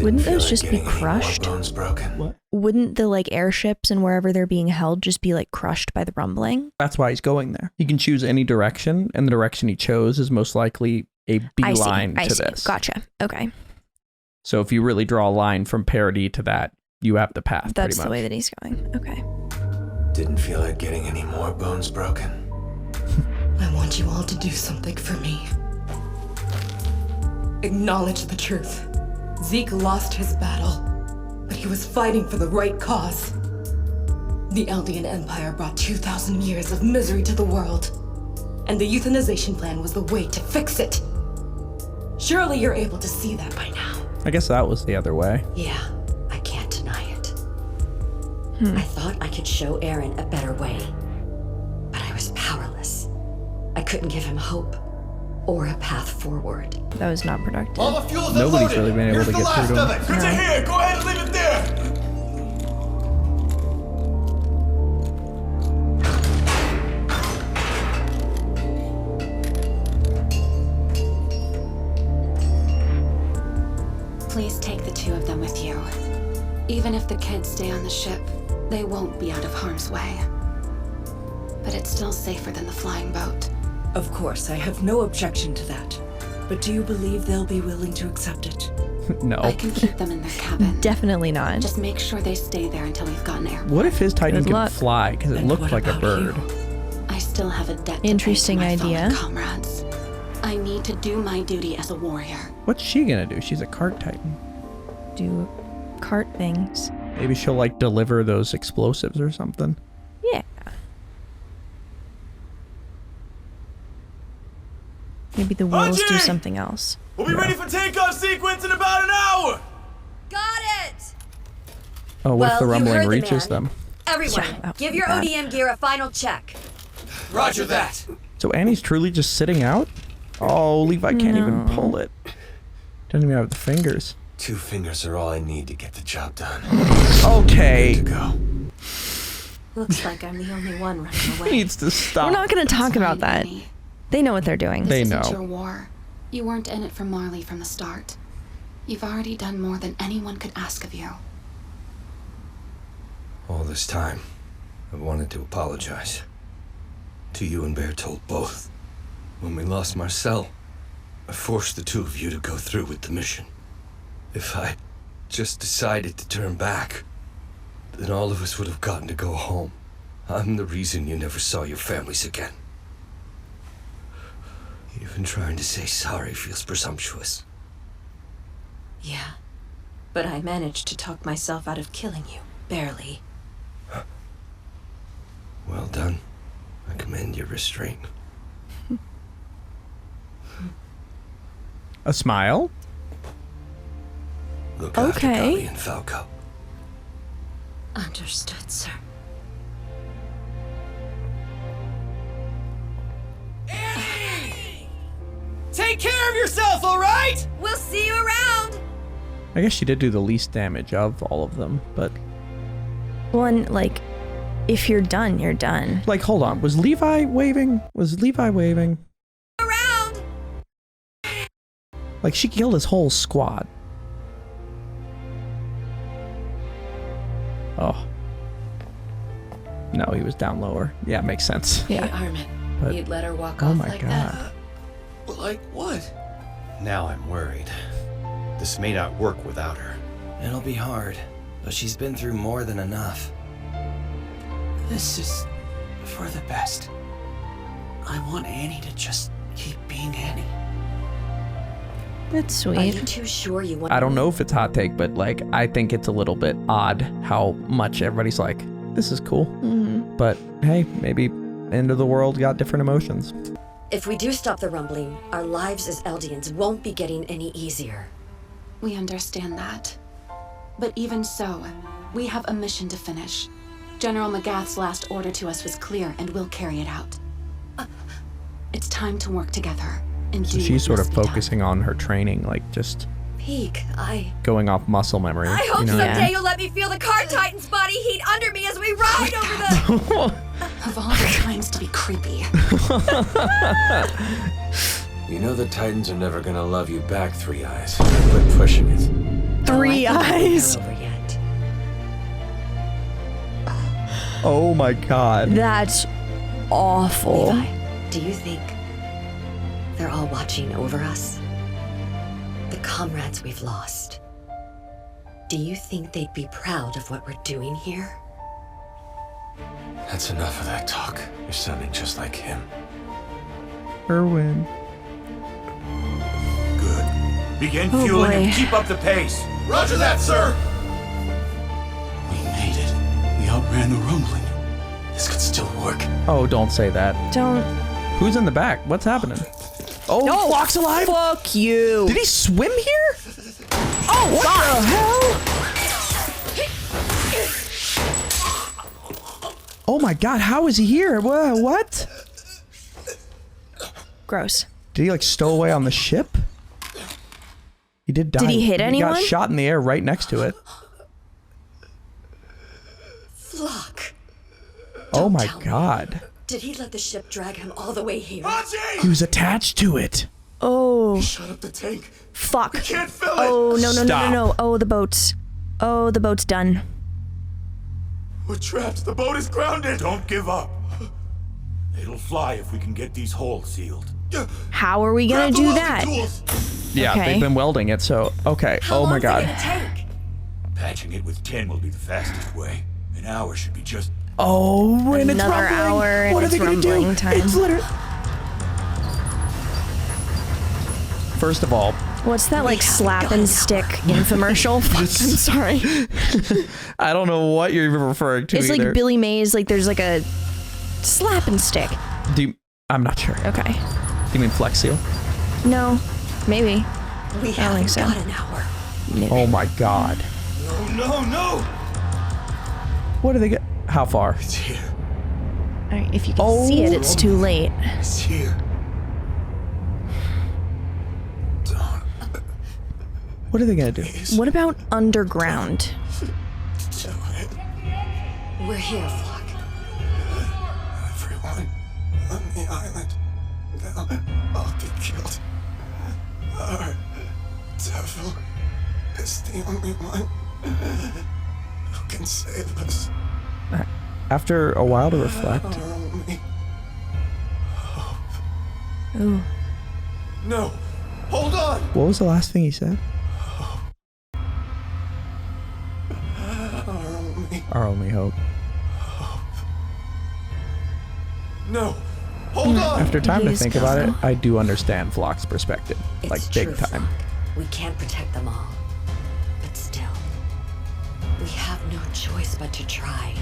Speaker 3: Wouldn't those just be crushed?
Speaker 2: What?
Speaker 3: Wouldn't the airships and wherever they're being held just be crushed by the rumbling?
Speaker 2: That's why he's going there. He can choose any direction, and the direction he chose is most likely a beeline to this.
Speaker 3: Gotcha. Okay.
Speaker 2: So if you really draw a line from Paradis to that, you have the path.
Speaker 3: That's the way that he's going. Okay.
Speaker 1: Didn't feel like getting any more bones broken.
Speaker 12: I want you all to do something for me. Acknowledge the truth. Zeke lost his battle, but he was fighting for the right cause. The Eldian Empire brought 2,000 years of misery to the world, and the euthanization plan was the way to fix it. Surely you're able to see that by now.
Speaker 2: I guess that was the other way.
Speaker 13: Yeah, I can't deny it. I thought I could show Eren a better way, but I was powerless. I couldn't give him hope or a path forward.
Speaker 3: That was not productive.
Speaker 16: All the fuel's
Speaker 2: Nobody's
Speaker 16: unloaded.
Speaker 2: really been able
Speaker 16: Here's
Speaker 2: to
Speaker 16: the
Speaker 2: get
Speaker 16: last
Speaker 2: through to
Speaker 16: of
Speaker 2: him.
Speaker 16: it. Good to hear. Go ahead and leave it there.
Speaker 17: Please take the two of them with you. Even if the kids stay on the ship, they won't be out of harm's way. But it's still safer than the flying boat.
Speaker 6: Of course, I have no objection to that. But do you believe they'll be willing to accept it?
Speaker 2: No.
Speaker 17: I can keep them in their cabin.
Speaker 3: Definitely not.
Speaker 17: Just make sure they stay there until we've gotten air.
Speaker 2: What if his Titan
Speaker 3: Good
Speaker 2: can
Speaker 3: luck.
Speaker 2: fly? Because it
Speaker 17: And
Speaker 2: looked
Speaker 17: what
Speaker 2: like a
Speaker 17: about
Speaker 2: bird.
Speaker 17: I still have a debt
Speaker 3: Interesting
Speaker 17: to pay to my
Speaker 3: idea.
Speaker 17: fallen comrades. I need to do my duty as a warrior.
Speaker 2: What's she gonna do? She's a cart Titan.
Speaker 3: Do cart things.
Speaker 2: Maybe she'll like deliver those explosives or something.
Speaker 3: Yeah. Maybe the wheels do
Speaker 16: Hange!
Speaker 3: something else.
Speaker 16: We'll be ready for takeoff sequence in about an hour!
Speaker 18: Got it!
Speaker 2: Oh, what if the
Speaker 18: Well, you
Speaker 2: rumbling
Speaker 18: heard the
Speaker 2: reaches
Speaker 18: man.
Speaker 2: them?
Speaker 18: Everyone,
Speaker 3: Yeah,
Speaker 18: give your
Speaker 3: bad.
Speaker 18: ODM gear a final check.
Speaker 16: Roger that.
Speaker 2: So Annie's truly just sitting out? Oh, Levi can't even pull it. Doesn't even have the fingers.
Speaker 16: 2 fingers are all I need to get the job done.
Speaker 2: Okay.
Speaker 16: Good to go.
Speaker 18: Looks like I'm the only one running
Speaker 2: He
Speaker 18: away.
Speaker 2: needs to stop.
Speaker 3: We're not going to talk about that. They know what they're doing.
Speaker 2: They
Speaker 17: This isn't
Speaker 2: know.
Speaker 17: your war. You weren't in it for Marley from the start. You've already done more than anyone could ask of you.
Speaker 16: All this time, I wanted to apologize. To you and Bertolt both. When we lost Marcel, I forced the 2 of you to go through with the mission. If I just decided to turn back, then all of us would have gotten to go home. I'm the reason you never saw your families again. Even trying to say sorry feels presumptuous.
Speaker 18: Yeah, but I managed to talk myself out of killing you. Barely.
Speaker 16: Well done. I commend your restraint.
Speaker 2: A smile?
Speaker 16: Look after
Speaker 3: Okay.
Speaker 16: Gabi and Falco.
Speaker 18: Understood, sir.
Speaker 14: Take care of yourself, all right?
Speaker 18: We'll see you around!
Speaker 2: I guess she did do the least damage of all of them, but...
Speaker 3: One, like, if you're done, you're done.
Speaker 2: Like, hold on. Was Levi waving? Was Levi waving?
Speaker 18: Around!
Speaker 2: Like, she killed his whole squad. Oh. No, he was down lower. Yeah, it makes sense.
Speaker 15: Hey, Armin,
Speaker 2: But-
Speaker 15: you'd let her walk
Speaker 2: oh
Speaker 15: off
Speaker 2: my
Speaker 15: like
Speaker 2: God.
Speaker 15: that?
Speaker 16: Like what?
Speaker 19: Now I'm worried. This may not work without her.
Speaker 1: It'll be hard, but she's been through more than enough. This is for the best. I want Annie to just keep being Annie.
Speaker 3: That's
Speaker 13: Are you
Speaker 3: sweet.
Speaker 13: too sure you want
Speaker 2: I don't know if it's hot take, but like, I think it's a little bit odd how much everybody's like, this is cool.
Speaker 3: Mm-hmm.
Speaker 2: But hey, maybe end of the world got different emotions.
Speaker 13: If we do stop the rumbling, our lives as Eldians won't be getting any easier.
Speaker 17: We understand that. But even so, we have a mission to finish. General McGath's last order to us was clear, and we'll carry it out. It's time to work together and
Speaker 2: So
Speaker 17: do
Speaker 2: she's
Speaker 17: what
Speaker 2: sort of
Speaker 17: must be done.
Speaker 2: focusing on her training, like just
Speaker 13: Peak,
Speaker 2: going off muscle memory.
Speaker 18: I hope
Speaker 2: you know?
Speaker 18: someday you'll let me feel the Cart Titan's body heat under me as we ride over the...
Speaker 17: Of all the times to be creepy.
Speaker 16: You know the Titans are never gonna love you back, Three Eyes. Quit pushing it.
Speaker 3: 3 eyes.
Speaker 13: over yet.
Speaker 2: Oh my God.
Speaker 3: That's awful.
Speaker 13: Levi, do you think they're all watching over us? The comrades we've lost. Do you think they'd be proud of what we're doing here?
Speaker 16: That's enough of that talk. You're sounding just like him.
Speaker 2: Erwin.
Speaker 16: Good. Begin
Speaker 3: Oh,
Speaker 16: fueling
Speaker 3: boy.
Speaker 16: and keep up the pace.
Speaker 19: Roger that, sir!
Speaker 1: We made it. We outran the rumbling. This could still work.
Speaker 2: Oh, don't say that.
Speaker 3: Don't.
Speaker 2: Who's in the back? What's happening? Oh, Floch's alive?
Speaker 3: Fuck you.
Speaker 2: Did he swim here?
Speaker 3: Oh, what the hell?
Speaker 2: Oh my God, how is he here? What?
Speaker 3: Gross.
Speaker 2: Did he like stow away on the ship? He did die.
Speaker 3: Did he hit
Speaker 2: He
Speaker 3: anyone?
Speaker 2: got shot in the air right next to it.
Speaker 13: Floch!
Speaker 2: Oh my God.
Speaker 13: Did he let the ship drag him all the way here?
Speaker 2: He was attached to it.
Speaker 3: Oh.
Speaker 9: Shut up the tank.
Speaker 3: Fuck.
Speaker 9: We can't fill it.
Speaker 3: Oh, no. Oh, the boat's. Oh, the boat's done.
Speaker 9: We're trapped. The boat is grounded. Don't give up. It'll fly if we can get these holes sealed.
Speaker 3: How are we gonna do that?
Speaker 2: Yeah,
Speaker 3: Okay.
Speaker 2: they've been welding it, so okay. Oh my god.
Speaker 9: Patching it with tin will be the fastest way. An hour should be just.
Speaker 2: Oh, and it's
Speaker 3: Another
Speaker 2: rumbling.
Speaker 3: hour and
Speaker 2: What are
Speaker 3: it's
Speaker 2: they gonna do?
Speaker 3: rumbling time.
Speaker 2: It's literally. First of all,
Speaker 3: What's that like slap and stick infomercial? Fuck, I'm sorry.
Speaker 2: I don't know what you're even referring to.
Speaker 3: It's
Speaker 2: either.
Speaker 3: like Billy Mays. Like there's like a slap and stick.
Speaker 2: I'm not sure.
Speaker 3: Okay.
Speaker 2: Do you mean Flex Seal?
Speaker 3: No, maybe.
Speaker 13: We
Speaker 3: I don't think so.
Speaker 13: got an hour.
Speaker 2: Oh my god.
Speaker 9: No.
Speaker 2: What do they get? How far?
Speaker 9: It's here.
Speaker 3: All right, if you can see it, it's too late.
Speaker 9: It's here.
Speaker 2: What are they gonna do?
Speaker 3: What about underground?
Speaker 13: We're here, Floch.
Speaker 9: Everyone on the island. They'll all be killed. Our devil is the only one who can save us.
Speaker 2: After a while to reflect.
Speaker 9: Our only hope.
Speaker 3: Ooh.
Speaker 9: No! Hold on!
Speaker 2: What was the last thing he said? Our only hope.
Speaker 9: No! Hold on!
Speaker 2: After time to
Speaker 3: He's
Speaker 2: think about it, I do understand Floch's perspective.
Speaker 13: It's
Speaker 2: Like,
Speaker 13: true,
Speaker 2: big time.
Speaker 13: Floch. We can't protect them all. But still, we have no choice but to try.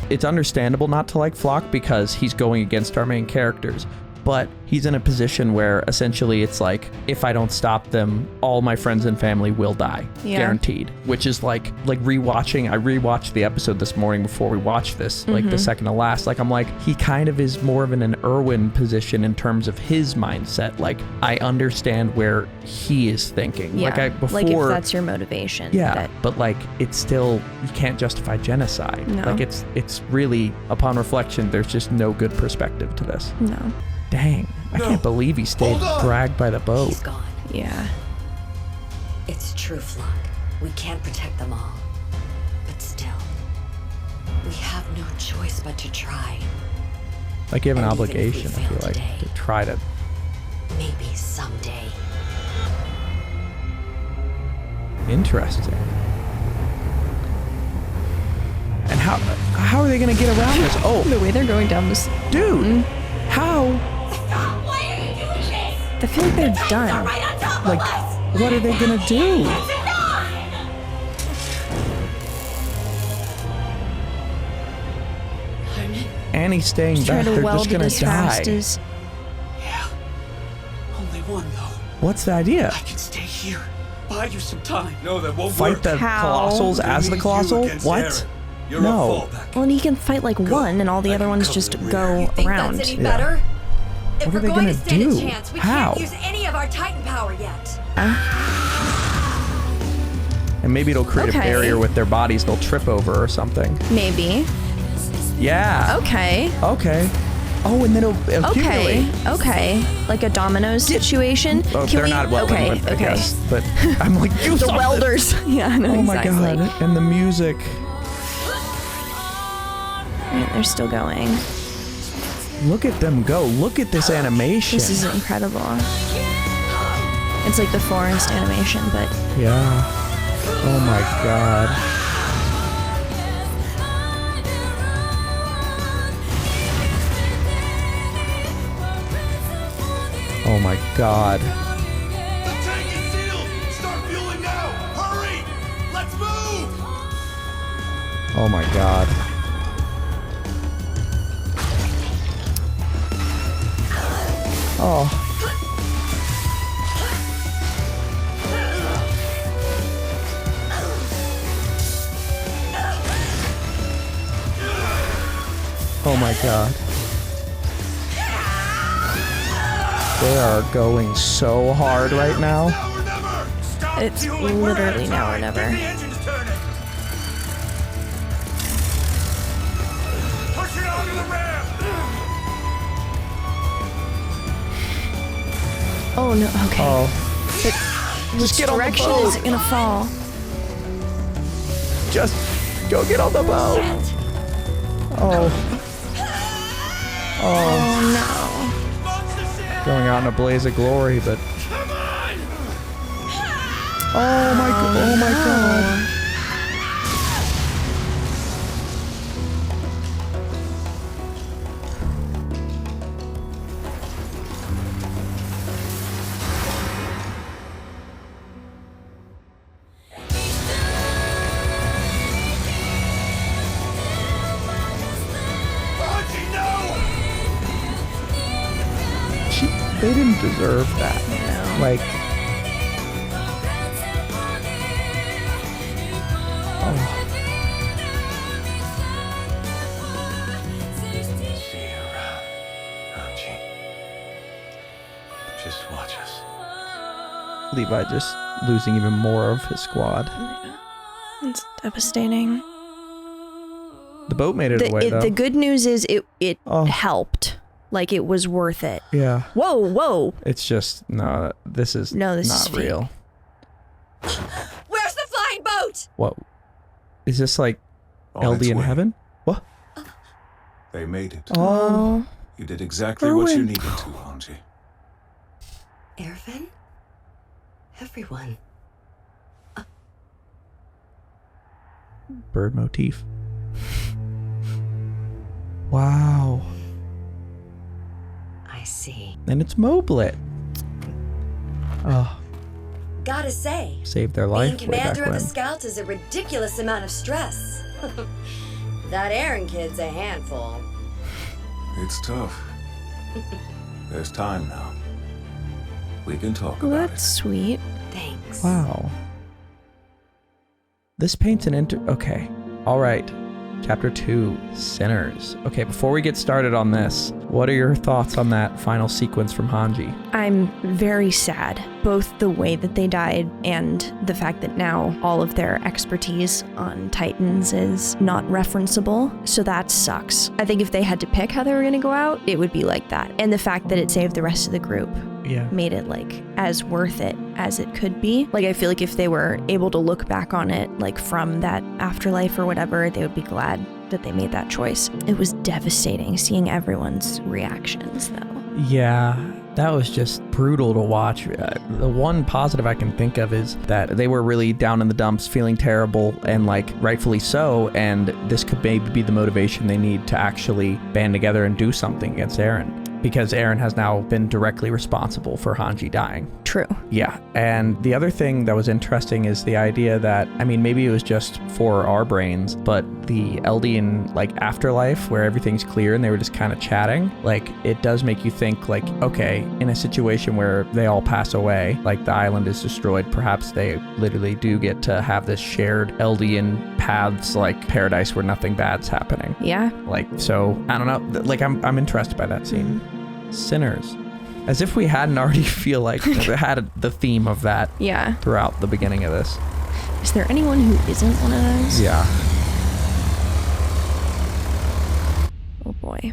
Speaker 2: It's understandable not to like Floch because he's going against our main characters. But he's in a position where essentially it's like, if I don't stop them, all my friends and family will die.
Speaker 3: Yeah.
Speaker 2: Guaranteed. Which is like rewatching. I rewatched the episode this morning before we watched this, like the second to last. Like, I'm like, he kind of is more of in an Erwin position in terms of his mindset. Like, I understand where he is thinking.
Speaker 3: Yeah.
Speaker 2: Like,
Speaker 3: if that's your motivation.
Speaker 2: yeah, but like, it's still, you can't justify genocide.
Speaker 3: No.
Speaker 2: Like, it's really, upon reflection, there's just no good perspective to this.
Speaker 3: No.
Speaker 2: Dang, I can't believe he stayed dragged by the boat.
Speaker 13: He's gone.
Speaker 3: Yeah.
Speaker 13: It's true, Floch. We can't protect them all. But still, we have no choice but to try.
Speaker 2: Like, you have an
Speaker 13: And even if we
Speaker 2: obligation, I
Speaker 13: fail
Speaker 2: feel like,
Speaker 13: today,
Speaker 2: to try to.
Speaker 13: Maybe someday.
Speaker 2: Interesting. And how are they gonna get around this? Oh,
Speaker 3: The way they're going down this.
Speaker 2: dude, how?
Speaker 3: I feel like they're done.
Speaker 2: Like, what are they gonna do? Annie's staying
Speaker 3: Just try
Speaker 2: back.
Speaker 3: to
Speaker 2: They're
Speaker 3: weld
Speaker 2: just
Speaker 3: it
Speaker 2: gonna
Speaker 3: as fast
Speaker 2: die.
Speaker 3: as.
Speaker 11: Only one, though.
Speaker 2: What's the idea?
Speaker 11: I can stay here. Buy you some time.
Speaker 9: No, that won't
Speaker 2: Fight
Speaker 9: work.
Speaker 2: the
Speaker 3: How?
Speaker 2: colossals as the
Speaker 9: You
Speaker 2: colossal?
Speaker 9: against
Speaker 2: What?
Speaker 9: Eren. You're
Speaker 2: No.
Speaker 9: a fallback.
Speaker 3: Well, and he can fight like one, and all the other ones just go around.
Speaker 8: That's any
Speaker 2: Yeah.
Speaker 8: better? If
Speaker 2: What are
Speaker 8: we're
Speaker 2: they
Speaker 8: going
Speaker 2: gonna
Speaker 8: to stand
Speaker 2: do?
Speaker 8: a chance, we
Speaker 2: How?
Speaker 8: can't use any of our Titan power yet.
Speaker 2: And maybe it'll create a
Speaker 3: Okay.
Speaker 2: barrier with their bodies they'll trip over or something.
Speaker 3: Maybe.
Speaker 2: Yeah.
Speaker 3: Okay.
Speaker 2: Okay. Oh, and then it'll
Speaker 3: Okay.
Speaker 2: accumulate.
Speaker 3: Okay. Like a dominoes situation.
Speaker 2: Oh,
Speaker 3: Can
Speaker 2: they're
Speaker 3: we-
Speaker 2: not welding,
Speaker 3: okay,
Speaker 2: but I
Speaker 3: okay.
Speaker 2: guess. But I'm like, do
Speaker 3: The
Speaker 2: something.
Speaker 3: welders. Yeah, I know
Speaker 2: Oh my
Speaker 3: exactly.
Speaker 2: god. And the music.
Speaker 3: Right, they're still going.
Speaker 2: Look at them go. Look at this animation.
Speaker 3: This is incredible. It's like the forest animation, but
Speaker 2: Yeah. Oh my god. Oh my god.
Speaker 9: The tank is sealed! Start fueling now! Hurry! Let's move!
Speaker 2: Oh my god. Oh. Oh my god. They are going so hard right now.
Speaker 3: it's literally now or never.
Speaker 9: Push it onto the ramp!
Speaker 3: Oh no, okay.
Speaker 2: Oh.
Speaker 3: Which
Speaker 2: get on the
Speaker 3: direction
Speaker 2: boat.
Speaker 3: is it gonna fall?
Speaker 2: Just go get on the boat. Oh.
Speaker 3: Oh no.
Speaker 2: Going out in a blaze of glory, but. Oh my god. They didn't deserve that.
Speaker 3: No.
Speaker 2: Like. Oh.
Speaker 16: See you around, Hange. Just watch us.
Speaker 2: Levi just losing even more of his squad.
Speaker 3: Yeah. It's devastating.
Speaker 2: The boat made it away, though.
Speaker 3: The good news is it helped. Like, it was worth it.
Speaker 2: Yeah.
Speaker 3: Whoa.
Speaker 2: It's just, no, this is not
Speaker 3: is
Speaker 2: real.
Speaker 13: Where's the flying boat?
Speaker 2: What? Is this like LD in heaven? What?
Speaker 20: They made it.
Speaker 2: Oh.
Speaker 20: You did exactly what you needed to, Hange.
Speaker 13: Ervin? Everyone.
Speaker 2: Bird motif. Wow.
Speaker 13: I see.
Speaker 2: And it's Moblet. Oh,
Speaker 13: Gotta say,
Speaker 2: saved their life
Speaker 13: being
Speaker 2: way back
Speaker 13: commander of
Speaker 2: when.
Speaker 13: the scouts is a ridiculous amount of stress. That Eren kid's a handful.
Speaker 20: It's tough. There's time now. We can talk
Speaker 3: Well,
Speaker 20: about
Speaker 3: that's sweet.
Speaker 13: Thanks.
Speaker 2: Wow. This paints an okay. All right. Chapter 2, Sinners. Okay, before we get started on this, what are your thoughts on that final sequence from Hange?
Speaker 3: I'm very sad, both the way that they died and the fact that now all of their expertise on Titans is not referenceable, so that sucks. I think if they had to pick how they were going to go out, it would be like that. And the fact that it saved the rest of the group made it like as worth it as it could be. Like, I feel like if they were able to look back on it like from that afterlife or whatever, they would be glad that they made that choice. It was devastating seeing everyone's reactions though.
Speaker 2: Yeah, that was just brutal to watch. The one positive I can think of is that they were really down in the dumps, feeling terrible, and like rightfully so, and this could maybe be the motivation they need to actually band together and do something against Eren. Because Eren has now been directly responsible for Hange dying.
Speaker 3: True.
Speaker 2: Yeah, and the other thing that was interesting is the idea that, I mean, maybe it was just for our brains, but the Eldian, like, afterlife where everything's clear and they were just kind of chatting, like, it does make you think, like, okay, in a situation where they all pass away, like, the island is destroyed, perhaps they literally do get to have this shared Eldian paths, like, paradise where nothing bad's happening.
Speaker 3: Yeah.
Speaker 2: Like, so, I don't know, like, I'm interested by that scene. Sinners. As if we hadn't already feel like had the theme of that throughout the beginning of this.
Speaker 3: Is there anyone who isn't one of those?
Speaker 2: Yeah.
Speaker 3: Oh boy.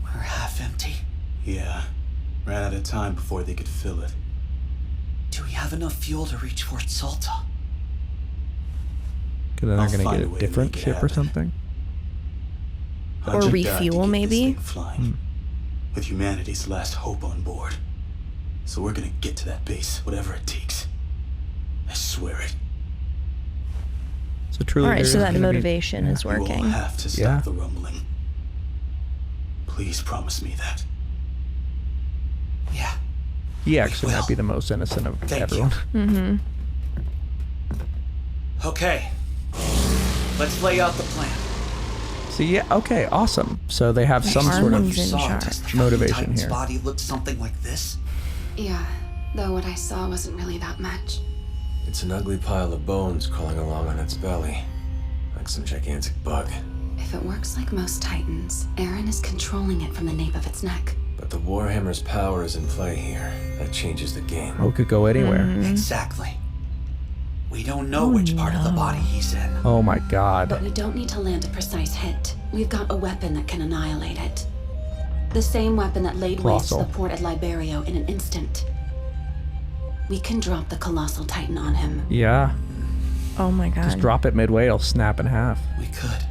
Speaker 11: We're half empty.
Speaker 21: Yeah. Ran out of time before they could fill it.
Speaker 11: Do we have enough fuel to reach Fort Salta?
Speaker 2: Because then they're going to get a different ship or something?
Speaker 3: Or refuel, maybe?
Speaker 21: With humanity's last hope on board. So we're gonna get to that base, whatever it takes. I swear it.
Speaker 2: So truly,
Speaker 3: all right, so that motivation is working.
Speaker 21: You will have to stop the rumbling. Please promise me that.
Speaker 11: Yeah.
Speaker 2: He actually might be the most innocent of everyone.
Speaker 3: Mm-hmm.
Speaker 11: Okay. Let's lay out the plan.
Speaker 2: So yeah, okay, awesome. So they have some sort of motivation
Speaker 11: Titan's
Speaker 2: here.
Speaker 11: body looked something like this.
Speaker 17: Yeah, though what I saw wasn't really that much.
Speaker 16: It's an ugly pile of bones crawling along on its belly, like some gigantic bug.
Speaker 17: If it works like most Titans, Eren is controlling it from the nape of its neck.
Speaker 16: But the Warhammer's power is in play here. That changes the game.
Speaker 2: Oh, it could go anywhere.
Speaker 11: Exactly. We don't know which part of the body he's in.
Speaker 2: Oh my god.
Speaker 17: But we don't need to land a precise hit. We've got a weapon that can annihilate it. The same weapon that laid waste to the port at Liberio in an instant. We can drop the Colossal Titan on him.
Speaker 2: Yeah.
Speaker 3: Oh my god.
Speaker 2: Just drop it midway, it'll snap in half.
Speaker 11: We could.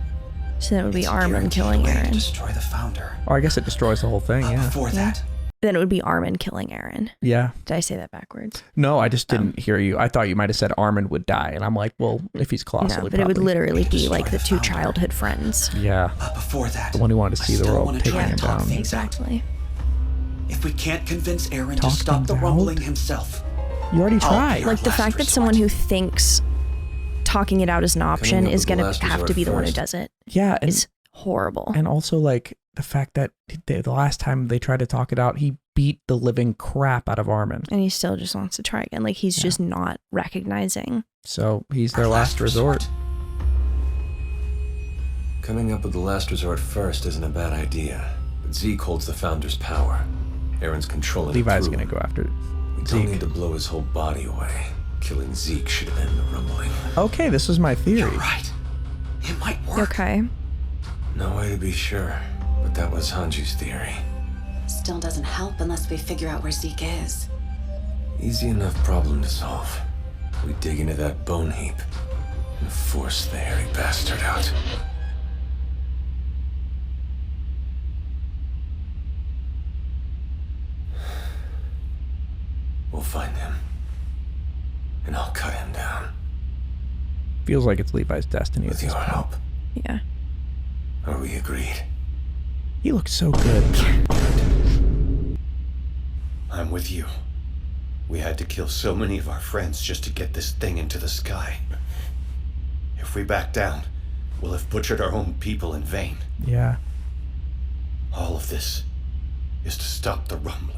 Speaker 3: So that would be Armin killing Eren.
Speaker 11: Destroy the founder.
Speaker 2: Or I guess it destroys the whole thing, yeah.
Speaker 11: Before that.
Speaker 3: Then it would be Armin killing Eren.
Speaker 2: Yeah.
Speaker 3: Did I say that backwards?
Speaker 2: No, I just didn't hear you. I thought you might have said Armin would die, and I'm like, well, if he's colossal,
Speaker 3: No, but it would literally be like the two childhood friends.
Speaker 2: Yeah.
Speaker 11: Before that,
Speaker 2: the one who wanted to see the world taking him
Speaker 11: talk
Speaker 2: down.
Speaker 11: things
Speaker 3: Exactly.
Speaker 11: If we can't convince Eren to stop the rumbling himself,
Speaker 2: you already tried.
Speaker 3: Like the fact that someone who thinks talking it out is an option is going to have to be the one who does it.
Speaker 2: Yeah,
Speaker 3: is horrible.
Speaker 2: And also, like the fact that the last time they tried to talk it out, he beat the living crap out of Armin,
Speaker 3: and he still just wants to try again. Like he's just not recognizing.
Speaker 2: So he's their last resort.
Speaker 16: Coming up with the last resort first isn't a bad idea, but Zeke holds the Founder's power. Eren's controlling
Speaker 2: Levi's gonna go after
Speaker 16: We
Speaker 2: Zeke.
Speaker 16: don't need to blow his whole body away. Killing Zeke should end the rumbling.
Speaker 2: Okay, this is my theory.
Speaker 11: You're right. It might work.
Speaker 3: Okay.
Speaker 16: No way to be sure, but that was Hange's theory.
Speaker 17: Still doesn't help unless we figure out where Zeke is.
Speaker 16: Easy enough problem to solve. We dig into that bone heap and force the hairy bastard out. We'll find him, and I'll cut him down.
Speaker 2: Feels like it's Levi's destiny.
Speaker 16: With your help.
Speaker 3: Yeah.
Speaker 16: Are we agreed?
Speaker 2: He looks so good.
Speaker 19: I'm with you. We had to kill so many of our friends just to get this thing into the sky. If we back down, we'll have butchered our own people in vain.
Speaker 2: Yeah.
Speaker 19: All of this is to stop the rumbling.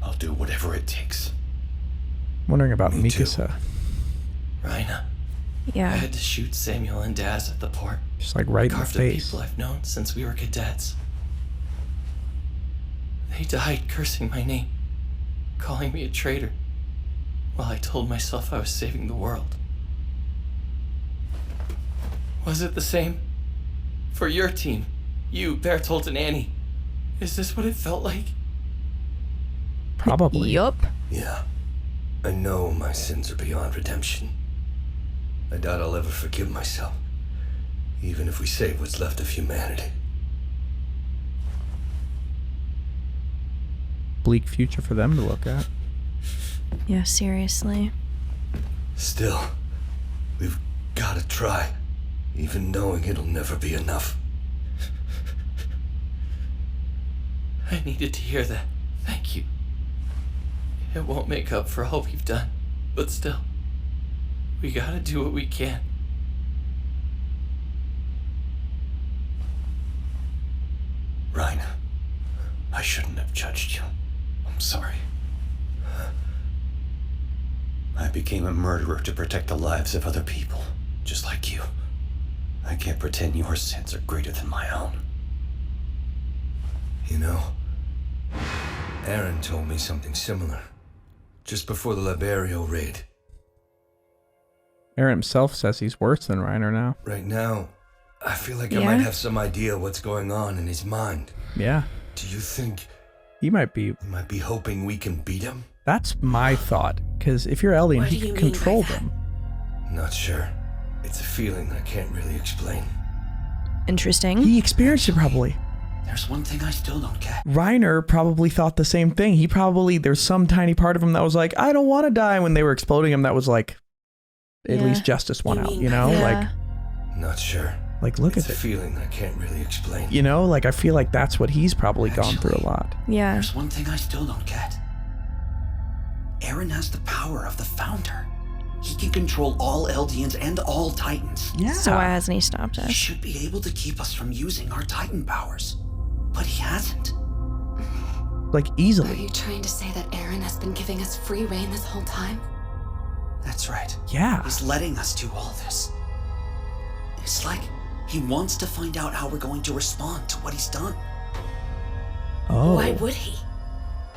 Speaker 19: I'll do whatever it takes.
Speaker 2: Wondering about
Speaker 19: Me too.
Speaker 2: Mikasa.
Speaker 4: Reiner.
Speaker 3: Yeah.
Speaker 4: I had to shoot Samuel and Daz at the port.
Speaker 2: Just like right in the
Speaker 4: Carved
Speaker 2: face.
Speaker 4: people I've known since we were cadets. They died cursing my name, calling me a traitor, while I told myself I was saving the world. Was it the same for your team? You, Bertolt, and Annie. Is this what it felt like?
Speaker 2: Probably.
Speaker 3: Yup.
Speaker 16: Yeah. I know my sins are beyond redemption. I doubt I'll ever forgive myself, even if we save what's left of humanity.
Speaker 2: Bleak future for them to look at.
Speaker 3: Yeah, seriously.
Speaker 16: Still, we've gotta try, even knowing it'll never be enough.
Speaker 4: I needed to hear that. Thank you. It won't make up for all we've done, but still, we gotta do what we can.
Speaker 19: Reiner, I shouldn't have judged you. I'm sorry. I became a murderer to protect the lives of other people, just like you. I can't pretend your sins are greater than my own.
Speaker 16: You know, Eren told me something similar, just before the Liberio raid.
Speaker 2: Eren himself says he's worse than Reiner now.
Speaker 16: Right now, I feel like I might have some idea what's going on in his mind.
Speaker 2: Yeah.
Speaker 16: Do you think
Speaker 2: he might be
Speaker 16: hoping we can beat him?
Speaker 2: That's my thought, because if you're Ellie, he can control them.
Speaker 16: Not sure. It's a feeling I can't really explain.
Speaker 3: Interesting.
Speaker 2: He experienced it probably.
Speaker 11: There's one thing I still don't get.
Speaker 2: Reiner probably thought the same thing. He probably, there's some tiny part of him that was like, I don't want to die, when they were exploding him. That was like, at least justice won out, you know? Like,
Speaker 16: not sure.
Speaker 2: Like, look
Speaker 16: it's
Speaker 2: at
Speaker 16: a feeling I can't really explain.
Speaker 2: You know, like, I feel like that's what he's probably gone through a lot.
Speaker 3: Yeah.
Speaker 11: There's one thing I still don't get. Eren has the power of the Founder. He can control all Eldians and all Titans.
Speaker 3: Yeah. So why hasn't he stopped us?
Speaker 11: He should be able to keep us from using our Titan powers. But he hasn't.
Speaker 2: Like, easily.
Speaker 17: Are you trying to say that Eren has been giving us free rein this whole time?
Speaker 11: That's right.
Speaker 2: Yeah.
Speaker 11: He's letting us do all this. It's like he wants to find out how we're going to respond to what he's done.
Speaker 2: Oh.
Speaker 15: Why would he?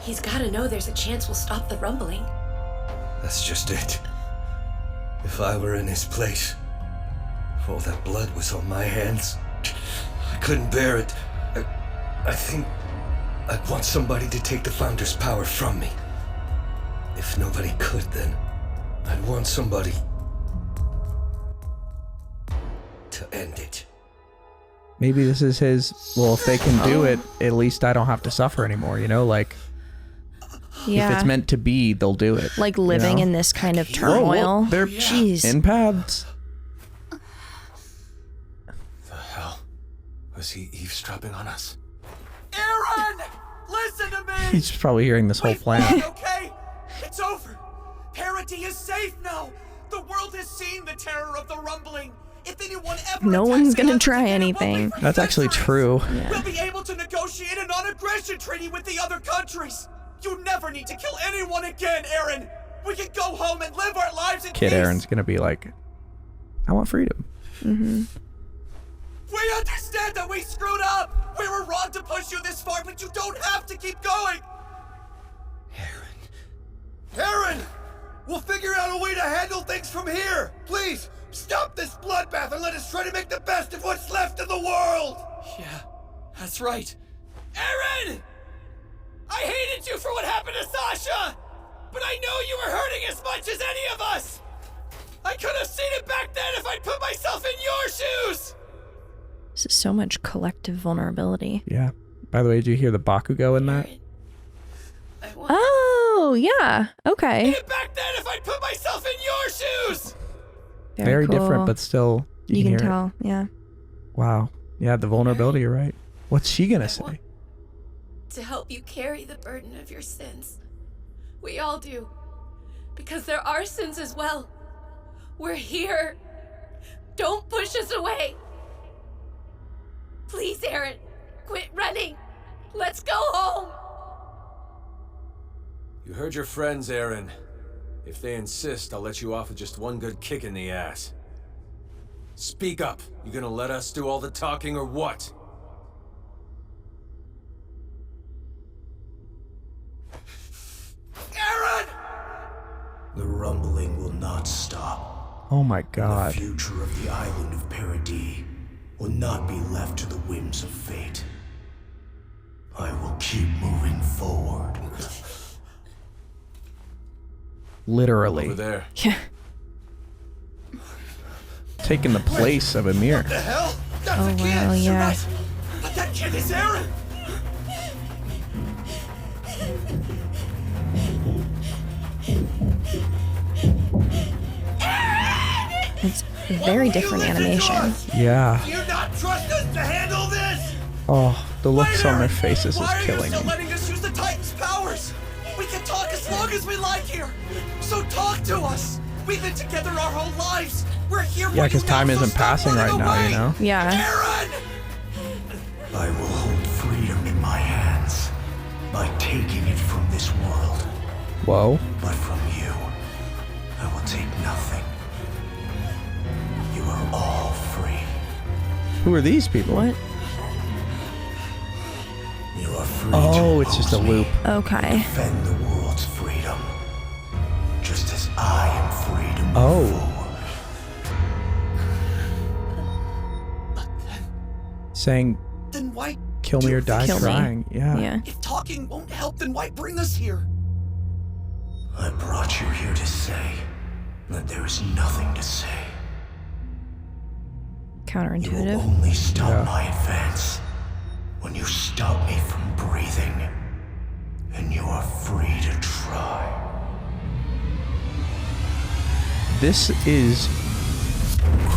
Speaker 15: He's gotta know there's a chance we'll stop the rumbling.
Speaker 16: That's just it. If I were in his place, if all that blood was on my hands, I couldn't bear it. I think I'd want somebody to take the Founder's power from me. If nobody could, then I'd want somebody to end it.
Speaker 2: Maybe this is his, well, if they can do it, at least I don't have to suffer anymore, you know? Like,
Speaker 3: Yeah.
Speaker 2: if it's meant to be, they'll do it.
Speaker 3: Like living
Speaker 2: you know?
Speaker 3: in this kind of turmoil.
Speaker 2: Whoa, they're
Speaker 3: Jeez.
Speaker 2: in paths.
Speaker 20: The hell? Was he eavesdropping on us?
Speaker 14: Eren! Listen to me!
Speaker 2: He's probably hearing this whole plan.
Speaker 14: Okay? It's over. Parity is safe now. The world has seen the terror of the rumbling. If anyone ever
Speaker 3: No one's gonna try anything.
Speaker 2: That's actually true.
Speaker 14: we'll be able to negotiate a non-aggression treaty with the other countries. You never need to kill anyone again, Eren. We can go home and live our lives in
Speaker 2: Kid
Speaker 14: peace.
Speaker 2: Eren's gonna be like, I want freedom.
Speaker 3: Mm-hmm.
Speaker 14: We understand that we screwed up. We were wrong to push you this far, but you don't have to keep going.
Speaker 5: Eren! We'll figure out a way to handle things from here! Please, stop this bloodbath and let us try to make the best of what's left of the world!
Speaker 14: Yeah, that's right. Eren! I hated you for what happened to Sasha! But I know you were hurting as much as any of us! I could have seen it back then if I'd put myself in your shoes!
Speaker 3: This is so much collective vulnerability.
Speaker 2: Yeah. By the way, did you hear the Bakugo in that?
Speaker 3: Oh, yeah. Okay.
Speaker 14: Back then if I'd put myself in your shoes!
Speaker 2: Very
Speaker 3: cool.
Speaker 2: different, but still, you can
Speaker 3: can
Speaker 2: hear
Speaker 3: tell. Yeah.
Speaker 2: it. Wow. Yeah, the vulnerability, you're right. What's she gonna say?
Speaker 7: To help you carry the burden of your sins. We all do. Because there are sins as well. We're here. Don't push us away. Please, Eren. Quit running. Let's go home.
Speaker 10: You heard your friends, Eren. If they insist, I'll let you off with just one good kick in the ass. Speak up. You gonna let us do all the talking or what?
Speaker 14: Eren!
Speaker 1: The rumbling will not stop.
Speaker 2: Oh my god.
Speaker 1: The future of the island of Paradis will not be left to the whims of fate. I will keep moving forward.
Speaker 2: Literally.
Speaker 10: Over there.
Speaker 3: Yeah.
Speaker 2: Taking the place of Amir.
Speaker 14: What the hell? That's
Speaker 3: Oh,
Speaker 14: a kid!
Speaker 3: wow,
Speaker 14: You're
Speaker 3: yeah.
Speaker 14: right. But that kid is Eren!
Speaker 3: It's very different animation.
Speaker 2: Yeah.
Speaker 5: Do you not trust us to handle this?
Speaker 2: Oh, the looks on their faces is
Speaker 14: Why are you
Speaker 2: killing
Speaker 14: still
Speaker 2: me.
Speaker 14: letting us use the Titan's powers? We can talk as long as we like here. So talk to us. We've been together our whole lives. We're here for
Speaker 2: Yeah,
Speaker 14: you
Speaker 2: because time
Speaker 14: now, so
Speaker 2: isn't
Speaker 14: stop
Speaker 2: passing right
Speaker 14: running
Speaker 2: now,
Speaker 14: away.
Speaker 2: you know?
Speaker 3: Yeah.
Speaker 14: Eren!
Speaker 1: I will hold freedom in my hands by taking it from this world.
Speaker 2: Whoa.
Speaker 1: But from you, I will take nothing. You are all free.
Speaker 2: Who are these people?
Speaker 3: What?
Speaker 1: You are free
Speaker 2: Oh,
Speaker 1: to
Speaker 2: it's just a
Speaker 1: oppose me,
Speaker 2: loop.
Speaker 3: Okay.
Speaker 1: defend the world's freedom, just as I am free to move
Speaker 2: Oh.
Speaker 1: forward.
Speaker 2: Saying,
Speaker 5: Then why
Speaker 2: kill me or die
Speaker 3: Kill me.
Speaker 2: trying. Yeah.
Speaker 3: Yeah.
Speaker 5: If talking won't help, then why bring us here?
Speaker 1: I brought you here to say that there is nothing to say. You will
Speaker 3: Counterintuitive.
Speaker 1: only stop my advance when you stop me from breathing, and you are free to try.
Speaker 2: This is